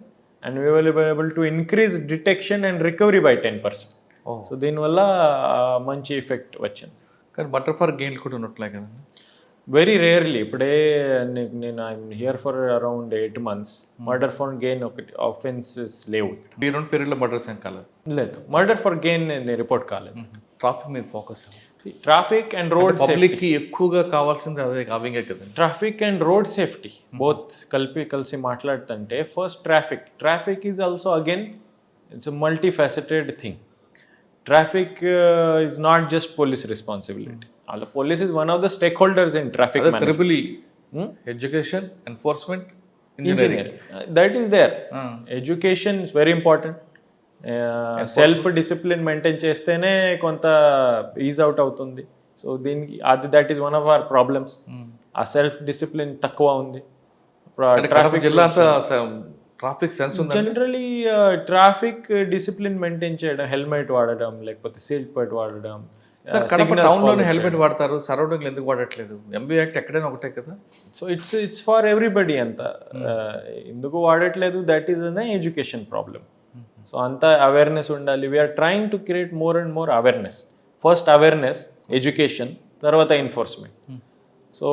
and we were able to increase detection and recovery by 10%. So దీనివల్ల మంచి ఎఫెక్ట్ వచ్చింది. కానీ మర్డర్ ఫర్ గెయిన్ కూడా ఉన్నట్లే కదండి? Very rarely. ఇప్పుడే నేను I'm here for around 8 months. Murder for gain ఒకటి ఆఫెన్సెస్ లేవు. ఈ 2 పీరియడ్లో మర్డర్స్ ఏం కాలేదు? లేదు, మర్డర్ ఫర్ గెయిన్ రిపోర్ట్ కాలేదు. ట్రాఫిక్ మీద ఫోకస్. ట్రాఫిక్ అండ్ రోడ్ పబ్లిక్కి ఎక్కువగా కావాల్సింది అదే కావింగే కదా. Traffic and road safety both కలిసి మాట్లాడుతుంటే first traffic is also again it's a multifaceted thing. Traffic is not just police responsibility. The police is one of the stakeholders in traffic అదే management. Triple education, enforcement, engineering. Engineering. That is there. Education is very important. Self discipline maintain చేస్తేనే కొంత is out అవుతుంది. So దీనికి that is one of our problems. ఆ self discipline తక్కువ ఉంది. Traffic జిల్లా అంతా ట్రాఫిక్ సెన్స్ ఉంది. జనరలీ ట్రాఫిక్ డిసిప్లిన్ మెయింటైన్ చేయడం, హెల్మెట్ వాడడం, లేకపోతే సీట్ బెల్ట్ వాడడం. టౌన్ లోనే హెల్మెట్ వాడతారు, సరౌండింగ్ ఎందుకు వాడట్లేదు? ఎంబీ యాక్ట్ ఎక్కడైనా ఒకటే కదా. సో ఇట్స్ ఫర్ ఎవ్రీబడి అంతా. ఎందుకు వాడట్లేదు, that is uneducation problem. So అంతా అవేర్నెస్ ఉండాలి. We're trying to create more and more awareness. First awareness, education, తర్వాత ఎన్ఫోర్స్మెంట్. సో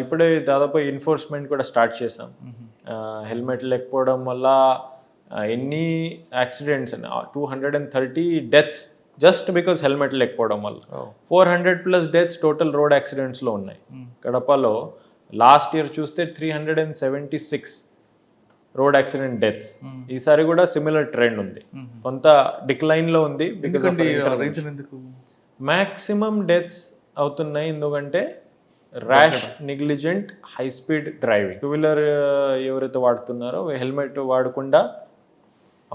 ఇప్పుడే దాదాపు ఎన్ఫోర్స్మెంట్ కూడా స్టార్ట్ చేసాం. హెల్మెట్ లేకపోవడం వల్ల ఎన్ని accidents, 230 deaths just because helmet లేకపోవడం వల్ల. 400+ డెత్స్ టోటల్ రోడ్ యాక్సిడెంట్స్లో ఉన్నాయి. కడపలో లాస్ట్ ఇయర్ చూస్తే 376 రోడ్ యాక్సిడెంట్ డెత్స్. ఈసారి కూడా సిమిలర్ ట్రెండ్ ఉంది, కొంత డిక్లైన్ లో ఉంది. మాక్సిమం డెత్స్ అవుతున్నాయి ఎందుకంటే rash, negligent, high speed driving. Two wheeler ఎవరైతే వాడుతున్నారో హెల్మెట్ వాడకుండా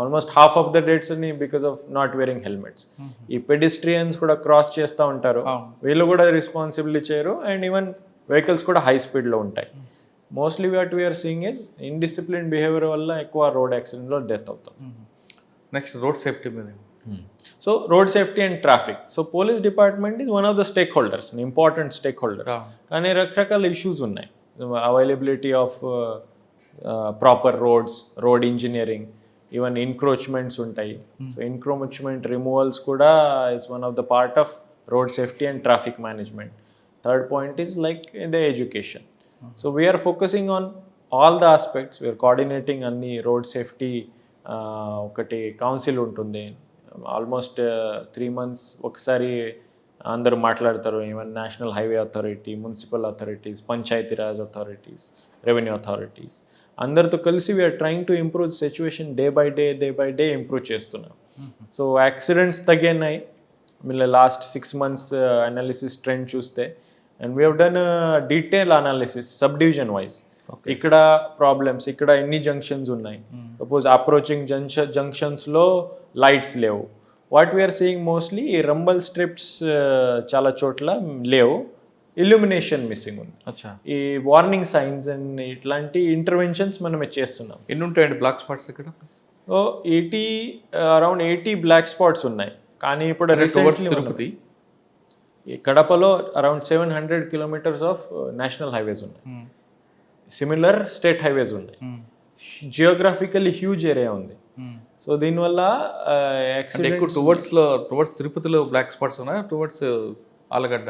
almost half of the deaths అని because of not wearing helmets. ఈ పెడిస్ట్రియన్స్ కూడా క్రాస్ చేస్తూ ఉంటారు, వీళ్ళు కూడా రెస్పాన్సిబిలిటీ చేయరు. అండ్ ఈవెన్ వెహికల్స్ కూడా హై స్పీడ్లో ఉంటాయి. Mostly what we're seeing is indiscipline behaviour వల్ల ఎక్కువ రోడ్ యాక్సిడెంట్లో డెత్ అవుతాం. నెక్స్ట్ రోడ్ సేఫ్టీ మీద. So road safety and traffic. So police department is one of the stake holders, important stake holders. కానీ రకరకాల ఇష్యూస్ ఉన్నాయి. Availability of proper roads, road engineering, even encroachments ఉంటాయి. So encroachment removals కూడా it's one of the part of road safety and traffic management. Third point is like the education. So we are focusing on all the aspects. We are coordinating అన్ని road safety. ఒకటి council ఉంటుంది, almost 3 months ఒకసారి అందరూ మాట్లాడతారు. Even national highway authority, municipal authorities, Panchayati Raj authorities, revenue authorities అందరితో కలిసి we're trying to improve situation. Day by day improve చేస్తున్నాం. So accidents తగ్గినాయి లాస్ట్ 6 months అనాలిసిస్ ట్రెండ్ చూస్తే. And we have done a detailed analysis subdivision wise. ఇక్కడ problems, ఇక్కడ ఎన్ని junctions ఉన్నాయి. Suppose approaching జంక్షన్స్లో lights లేవు. వాట్ వీఆర్ సీయింగ్ మోస్ట్లీ ఈ Rumble strips చాలా చోట్ల లేవు, ఇల్యూమినేషన్ మిస్సింగ్ ఉంది. ఈ వార్నింగ్ సైన్స్ అండ్ ఇట్లాంటి ఇంటర్వెన్షన్స్ మనం చేస్తున్నాం. ఎన్ని ఉంటాయండి బ్లాక్ స్పాట్స్ ఇక్కడ? సో అరౌండ్ 80 బ్లాక్ స్పాట్స్ ఉన్నాయి. కానీ ఇప్పుడు రీసెంట్లీ తిరుపతి, కడపలో around 700 kilometers of national highways ఉన్నాయి, సిమిలర్ స్టేట్ హైవేస్ ఉన్నాయి. జియోగ్రాఫికల్లీ హ్యూజ్ ఏరియా ఉంది. సో దీనివల్ల టువర్డ్స్ తిరుపతిలో బ్లాక్ స్పాట్స్ ఉన్నాయి, towards Allagadda.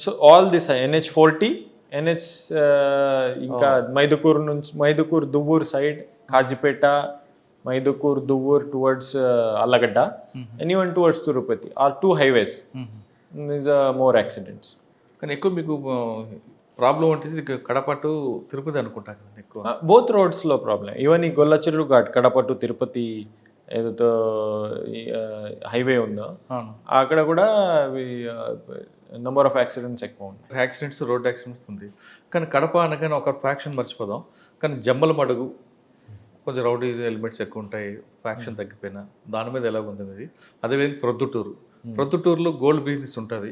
So all this NH40, NH ఇంకా Mydukur Duvvur side, Kazipet, Mydukur Duvvur towards Allagadda, and even towards Tirupati are 2 highways. These are more accidents. కానీ ఎక్కువ మీకు ప్రాబ్లం ఉంటుంది కడప టు తిరుపతి అనుకుంటా కదా ఎక్కువ. Both రోడ్స్లో problem. ఈవెన్ ఈ గొల్లచెరువు ఘాట్ కడప టు తిరుపతి ఏదైతే హైవే ఉందో అక్కడ కూడా నెంబర్ ఆఫ్ యాక్సిడెంట్స్ ఎక్కువ ఉన్నాయి. యాక్సిడెంట్స్, రోడ్ యాక్సిడెంట్స్ ఉంది. కానీ కడప అనగానే ఒక ఫ్యాక్షన్ మర్చిపోదాం. కానీ జమ్మల మడుగు కొంచెం రౌడీ ఎలిమెంట్స్ ఎక్కువ ఉంటాయి, ఫ్యాక్షన్ తగ్గిపోయినా. దాని మీద ఎలాగుంది ఇది? అదేవిధంగా ప్రొద్దుటూరులో గోల్డ్ బిజినెస్ ఉంటుంది.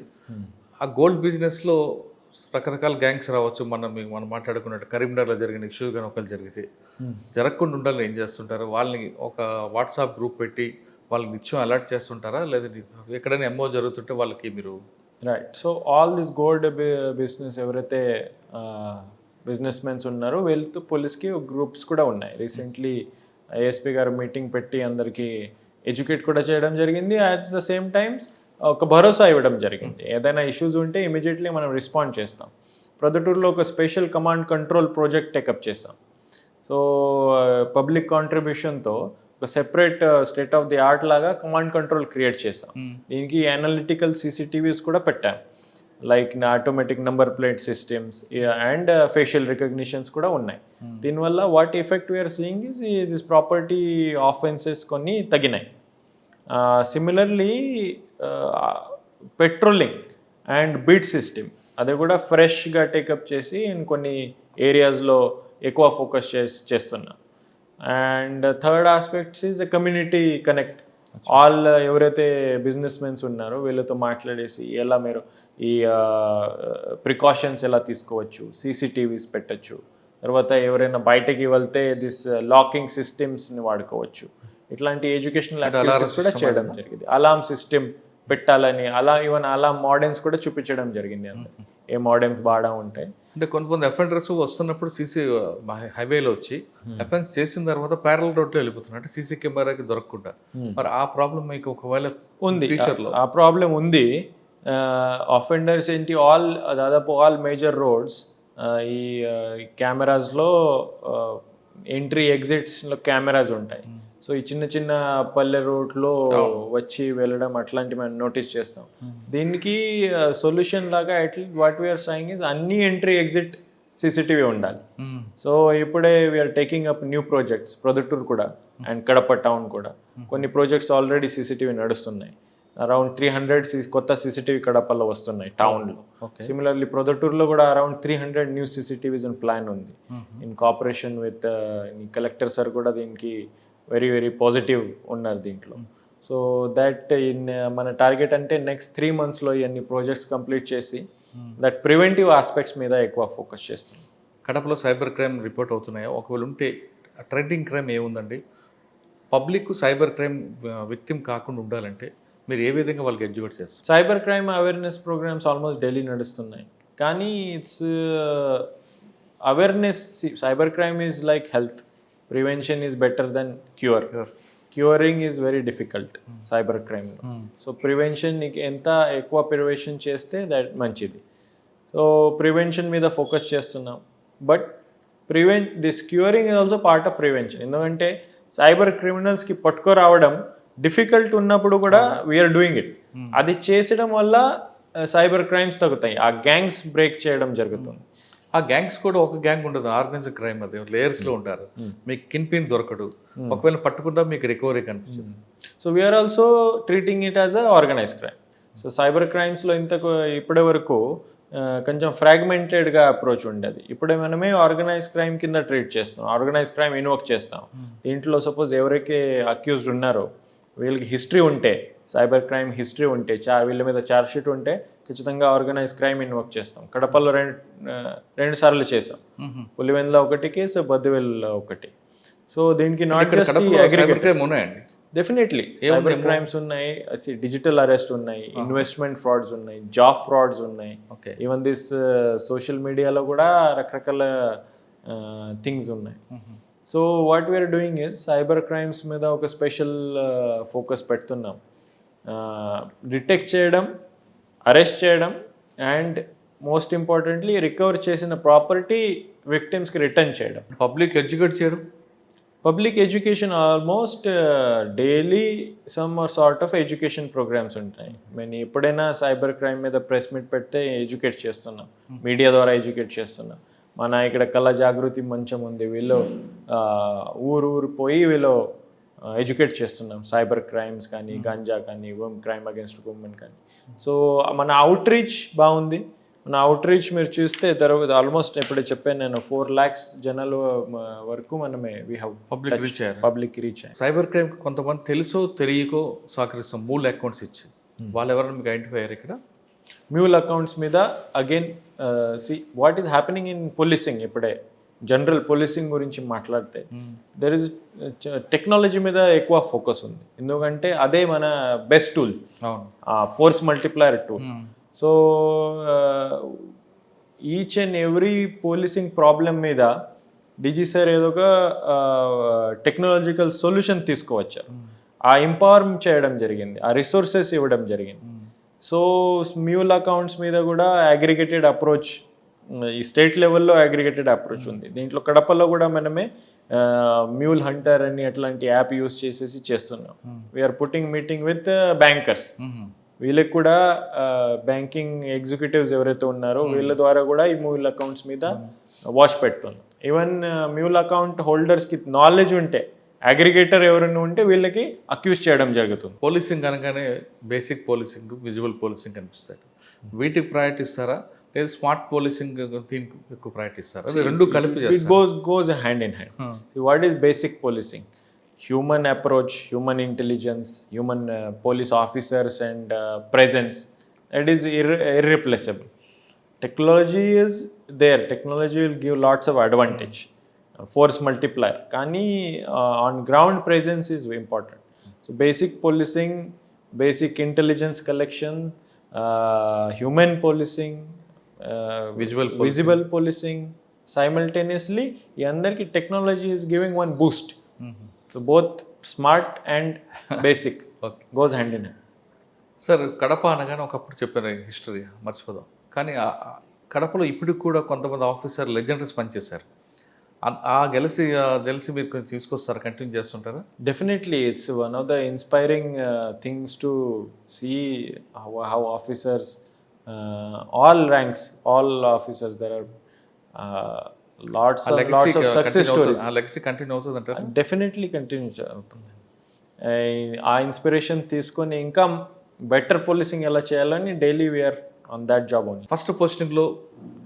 ఆ గోల్డ్ బిజినెస్లో రకరకాల గ్యాంగ్స్ రావచ్చు. మనం మాట్లాడుకున్నట్టు కరీంనగర్లో జరిగిన ఇష్యూ కానీ ఒకళ్ళు జరిగితే జరగకుండా ఉండాలని ఏం చేస్తుంటారు? వాళ్ళని ఒక వాట్సాప్ గ్రూప్ పెట్టి వాళ్ళకి నిత్యం అలర్ట్ చేస్తుంటారా? లేదా ఎక్కడైనా ఎంఓ జరుగుతుంటే వాళ్ళకి మీరు right. So all this gold business ఎవరైతే బిజినెస్ మెన్స్ ఉన్నారో వీళ్ళతో పోలీస్కి గ్రూప్స్ కూడా ఉన్నాయి. రీసెంట్లీ ఏఎస్పీ గారు మీటింగ్ పెట్టి అందరికీ ఎడ్యుకేట్ కూడా చేయడం జరిగింది. అట్ ద సేమ్ టైమ్స్ ఒక భరోసా ఇవ్వడం జరిగింది. ఏదైనా ఇష్యూస్ ఉంటే ఇమీడియట్లీ మనం రెస్పాండ్ చేస్తాం. ప్రొద్దుటూరులో ఒక special command control project take up చేస్తాం. సో పబ్లిక్ కాంట్రిబ్యూషన్తో ఒక separate state of the art లాగా కమాండ్ కంట్రోల్ క్రియేట్ చేసాం. దీనికి అనలిటికల్ CCTVs కూడా పెట్టాం. Like automatic number plate systems and facial recognitions కూడా ఉన్నాయి. దీనివల్ల what effect we're seeing is this property offences కొన్ని తగ్గినాయి. Similarly patrolling and beat system అది కూడా ఫ్రెష్గా టేకప్ చేసి కొన్ని ఏరియాస్లో ఎక్కువ ఫోకస్ చేస్తున్నాం. And third aspects is community connect. All ఎవరైతే బిజినెస్ మెన్స్ ఉన్నారో వీళ్ళతో మాట్లాడేసి ఎలా మీరు ఈ ప్రికాషన్స్ ఎలా తీసుకోవచ్చు, సీసీటీవీస్ పెట్టచ్చు, తర్వాత ఎవరైనా బయటకి వెళ్తే దిస్ లాకింగ్ సిస్టమ్స్ని వాడుకోవచ్చు, ఇట్లాంటి ఎడ్యుకేషనల్ యాక్టివిటీస్ కూడా చేయడం జరిగింది. అలార్మ్ సిస్టమ్ పెట్టాలని ఈవెన్ అలార్మ్ మోడెమ్స్ కూడా చూపించడం జరిగింది. అంతే ఏ మోడెమ్స్ బాగా ఉంటాయి అంటే కొంతమంది అఫెండర్స్ వస్తున్నప్పుడు సీసీ హైవేలో వచ్చి అఫెన్స్ చేసిన తర్వాత ప్యారల్ రోడ్లో వెళ్ళిపోతున్నారు, అంటే సీసీ కెమెరాకి దొరకకుండా. మరి ఆ ప్రాబ్లం మీకు ఒకవేళ ఉంది, ఫ్యూచర్లో ఆ ప్రాబ్లం ఉంది. అఫెండర్స్ ఏంటి దాదాపు ఆల్ మేజర్ రోడ్స్ ఈ కెమెరాస్లో ఎంట్రీ ఎగ్జిట్స్లో కెమెరాస్ ఉంటాయి. సో ఈ చిన్న చిన్న పల్లె రోడ్లో వచ్చి వెళ్ళడం అట్లాంటివి మనం నోటీస్ చేస్తాం. దీనికి సొల్యూషన్ లాగా వాట్ వీఆర్ సాయింగ్ ఇస్ అన్ని ఎంట్రీ ఎగ్జిట్ సీసీటీవీ ఉండాలి. సో ఇప్పుడే we're taking up new projects, Proddatur కూడా అండ్ కడప టౌన్ కూడా కొన్ని ప్రాజెక్ట్స్ ఆల్రెడీ సీసీటీవీ నడుస్తున్నాయి. అరౌండ్ 300 కొత్త సీసీటీవీ కడపలో వస్తున్నాయి టౌన్లో. సిమిలర్లీ ప్రొద్దుటూరులో కూడా around 300 new CCTVs in plan ఉంది. In cooperation with collector sir కూడా దీనికి వెరీ వెరీ పాజిటివ్ ఉన్నారు దీంట్లో. సో దట్ మన టార్గెట్ అంటే నెక్స్ట్ 3 monthsలో ఇవన్నీ ప్రాజెక్ట్స్ కంప్లీట్ చేసి దట్ ప్రివెంటివ్ ఆస్పెక్ట్స్ మీద ఎక్కువ ఫోకస్ చేస్తున్నాం. కడపలో సైబర్ క్రైమ్ రిపోర్ట్ అవుతున్నాయో, ఒకవేళ ఉంటే ట్రెండింగ్ క్రైమ్ ఏముందండి? పబ్లిక్ సైబర్ క్రైమ్ విక్టిమ్ కాకుండా ఉండాలంటే మీరు ఏ విధంగా వాళ్ళకి ఎడ్యుకేట్ చేస్తారు? Cyber crime awareness programmes almost daily నడుస్తున్నాయి. కానీ it's awareness, cyber crime is like health, prevention is better than cure. Curing is very difficult cyber క్రైమ్లో. సో ప్రివెన్షన్ ఎంత ఎక్కువ ప్రివెన్షన్ చేస్తే దట్ మంచిది. సో ప్రివెన్షన్ మీద ఫోకస్ చేస్తున్నాం. But this curing is also part of prevention. ఎందుకంటే cyber క్రిమినల్స్కి పట్టుకురావడం డిఫికల్ట్ ఉన్నప్పుడు కూడా వీఆర్ డూయింగ్ ఇట్. అది చేసడం వల్ల సైబర్ క్రైమ్స్ తగ్గుతాయి, ఆ గ్యాంగ్స్ బ్రేక్ చేయడం జరుగుతుంది. ఆ గ్యాంగ్స్ కూడా ఒక గ్యాంగ్ ఉండదు, ఆర్గనైజ్డ్ క్రైమ్ అది లేయర్స్లో ఉంటారు. మీకు కిన్ పిన్ దొరకడు, ఒకవేళ పట్టుకుంటా మీకు రికవరీ కనిపిస్తుంది. So we're also treating it as a organised crime. So cyber క్రైమ్స్లో ఇప్పటి వరకు కొంచెం ఫ్రాగ్మెంటెడ్గా అప్రోచ్ ఉండేది. ఇప్పుడే మనమే ఆర్గనైజ్డ్ క్రైమ్ కింద ట్రీట్ చేస్తాం, ఆర్గనైజ్డ్ క్రైమ్ ఇన్వోక్ చేస్తాం. దీంట్లో సపోజ్ ఎవరైతే అక్యూజ్డ్ ఉన్నారో వీళ్ళకి హిస్టరీ ఉంటే, సైబర్ క్రైమ్ హిస్టరీ ఉంటే, వీళ్ళ మీద ఛార్జ్ షీట్ ఉంటే ఖచ్చితంగా ఆర్గనైజ్ క్రైమ్ ఇన్వోక్ చేస్తాం. కడపలో 2 సార్లు చేసాం. పులివెందులో 1 కేసు, బద్దివెల్లో 1. సో దీనికి నాట్ జస్ట్ క్రైమ్ ఉన్నాయండి, డెఫినెట్లీ సైబర్ క్రైమ్స్ ఉన్నాయి, డిజిటల్ అరెస్ట్ ఉన్నాయి, ఇన్వెస్ట్మెంట్ ఫ్రాడ్స్ ఉన్నాయి, జాబ్ ఫ్రాడ్స్ ఉన్నాయి. ఈవెన్ దిస్ సోషల్ మీడియాలో కూడా రకరకాల థింగ్స్ ఉన్నాయి. So what we're doing is cyber crimes మీద ఒక స్పెషల్ ఫోకస్ పెడుతున్నాం. డిటెక్ట్ చేయడం, అరెస్ట్ చేయడం అండ్ మోస్ట్ ఇంపార్టెంట్లీ రికవర్ చేసిన ప్రాపర్టీ విక్టిమ్స్కి రిటర్న్ చేయడం. పబ్లిక్ ఎడ్యుకేట్ చేయడం, public education almost daily some sort of education programmes ఉంటాయి. మేము ఎప్పుడైనా సైబర్ క్రైమ్ మీద ప్రెస్ మీట్ పెడితే ఎడ్యుకేట్ చేస్తున్నాం, మీడియా ద్వారా ఎడ్యుకేట్ చేస్తున్నాం. మన ఇక్కడ కళ జాగృతి మంచం ఉంది, వీళ్ళు ఊరు పోయి వీళ్ళు ఎడ్యుకేట్ చేస్తున్నాం సైబర్ క్రైమ్స్ కానీ, గంజా కానీ, క్రైమ్ అగేన్స్ట్ ఉమెన్ కానీ. సో మన అవుట్ రీచ్ బాగుంది. మన అవుట్ రీచ్ మీరు చూస్తే తర్వాత ఆల్మోస్ట్ ఇప్పుడే చెప్పాను నేను 4 lakhs జనాల వరకు మనమే we have public reach. Cyber crime కొంతమంది తెలుసో తెలియకో సహకరిస్తాం, మూల్ అకౌంట్స్ ఇచ్చి వాళ్ళు ఎవరైనా మీకు ఐడెంటిఫై అయ్యారు ఇక్కడ? మ్యూల్ అకౌంట్స్ మీద again what is happening in policing, ఇప్పుడే జనరల్ పోలీసింగ్ గురించి మాట్లాడితే దెర్ ఇస్ టెక్నాలజీ మీద ఎక్కువ ఫోకస్ ఉంది. ఎందుకంటే అదే మన best tool, force multiplier tool. So each and every policing problem మీద డీజీ సార్ ఏదో ఒక టెక్నాలజికల్ సొల్యూషన్ తీసుకువచ్చారు. ఆ ఎంపవర్ చేయడం జరిగింది, ఆ రిసోర్సెస్ ఇవ్వడం జరిగింది. సో మ్యూల్ అకౌంట్స్ మీద కూడా అగ్రిగేటెడ్ అప్రోచ్, ఈ స్టేట్ లెవెల్లో అగ్రిగేటెడ్ అప్రోచ్ ఉంది. దీంట్లో కడపలో కూడా మనమే మ్యూల్ హంటర్ అని అట్లాంటి యాప్ యూస్ చేసేసి చేస్తున్నాం. We're putting meeting with bankers. వీళ్ళకి కూడా బ్యాంకింగ్ ఎగ్జిక్యూటివ్స్ ఎవరైతే ఉన్నారో వీళ్ళ ద్వారా కూడా ఈ మ్యూల్ అకౌంట్స్ మీద వాచ్ పెడుతున్నాం. ఈవెన్ మ్యూల్ అకౌంట్ హోల్డర్స్కి నాలెడ్జ్ ఉంటే, అగ్రిగేటర్ ఎవరైనా ఉంటే వీళ్ళకి అక్యూజ్ చేయడం జరుగుతుంది. పోలీసింగ్ అనగానే బేసిక్ పోలీసింగ్, విజువల్ పోలీసింగ్ కనిపిస్తాయి. వీటికి ప్రయారిటీ ఇస్తారా లేదా స్మార్ట్ పోలీసింగ్ దీనికి ఎక్కువ ప్రయారిటీ ఇస్తారా? రెండు కలిపి It goes hand in hand. See, what is basic policing? Human approach, human intelligence, human police officers and presence. That is irreplaceable. Technology is there. Technology will give lots of advantage. Force multiplier. Kani on ground presence is important. So basic policing, basic intelligence collection, human policing, visible policing, simultaneously ఈ అందరికి technology is giving one Boost. So both smart and basic goes hand in hand. Sir, Kadapa అనగానే ఒకప్పుడు చెప్పారు history మర్చిపోదాం, కానీ కడపలో ఇప్పటికి కూడా కొంతమంది ఆఫీసర్ లెజెండరీస్ పనిచేశారు. గెలిసి మీరు కొంచెం తీసుకొస్తారు, కంటిన్యూ చేస్తుంటారా? Definitely, it's one of the inspiring things to see how officers, all ranks, all officers, there are lots of success stories. ఆ లెగసీ కంటిన్యూ అవుతుంది అంటారా? Definitely continue అవుతుంది. ఆ ఇన్స్పిరేషన్ తీసుకొని ఇంకా బెటర్ పోలీసింగ్ ఎలా చేయాలని daily we're on that job only. First పోస్టింగ్లో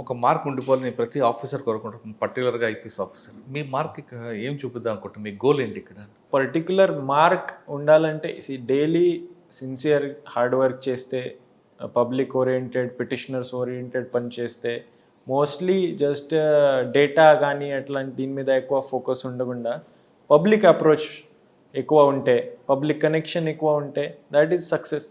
ఒక మార్క్ ఉండిపోవాలని ప్రతి ఆఫీసర్ కోరుకుంటాం, పర్టికులర్గా ఐపీఎస్ ఆఫీసర్. మీ మార్క్ ఇక్కడ ఏం చూపిద్దాం అనుకుంటాం? మీ గోల్ ఏంటి ఇక్కడ? పర్టికులర్ మార్క్ ఉండాలంటే డైలీ సిన్సియర్ హార్డ్ వర్క్ చేస్తే, పబ్లిక్ ఓరియంటెడ్, పిటిషనర్స్ ఓరియంటెడ్ పని చేస్తే, మోస్ట్లీ జస్ట్ డేటా కానీ అట్లాంటి దీని మీద ఎక్కువ ఫోకస్ ఉండకుండా పబ్లిక్ అప్రోచ్ ఎక్కువ ఉంటే, పబ్లిక్ కనెక్షన్ ఎక్కువ ఉంటే, that is success.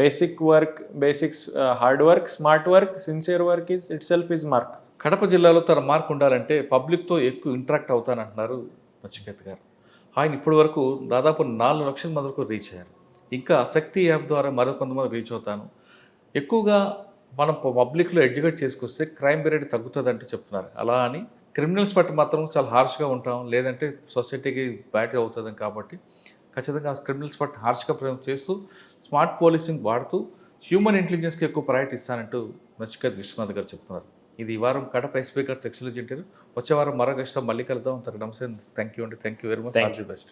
Basic work, basics, hard work, smart work, sincere work is it self is mark. Kadapa జిల్లాలో తన మార్క్ ఉండాలంటే పబ్లిక్తో ఎక్కువ ఇంటరాక్ట్ అవుతానంటున్నారు నచికేత్ గారు. ఆయన ఇప్పటి వరకు దాదాపు 4 లక్షల మంది వరకు రీచ్ అయ్యారు. ఇంకా శక్తి యాప్ ద్వారా మరో కొంతమంది రీచ్ అవుతాను. ఎక్కువగా మనం పబ్లిక్లో ఎడ్యుకేట్ చేసుకొస్తే క్రైమ్ రేట్ తగ్గుతుందంటే చెప్తున్నారు. అలా అని క్రిమినల్స్ పట్ల మాత్రం చాలా హార్ష్గా ఉంటాం, లేదంటే సొసైటీకి బ్యాడ్ అవుతుంది. కాబట్టి ఖచ్చితంగా క్రిమినల్స్ పట్ల హార్ష్గా ప్రయోగం చేస్తూ స్మార్ట్ పోలీసింగ్ వాడుతూ హ్యూమన్ ఇంటెలిజెన్స్కి ఎక్కువ ప్రయారిటీ ఇస్తానంటూ నచికేత్ విశ్వనాథ్ గారు చెప్తున్నారు. ఇది ఈ వారం కడప ఎస్పీ గారు టెక్స్టైల్ ఇంటర్వ్యూ. వచ్చే వారం మరో గెస్ట్తో మళ్ళీ కలుద్దాం. నమస్తే, థ్యాంక్ యూ అండి. Thank you very much. All the best.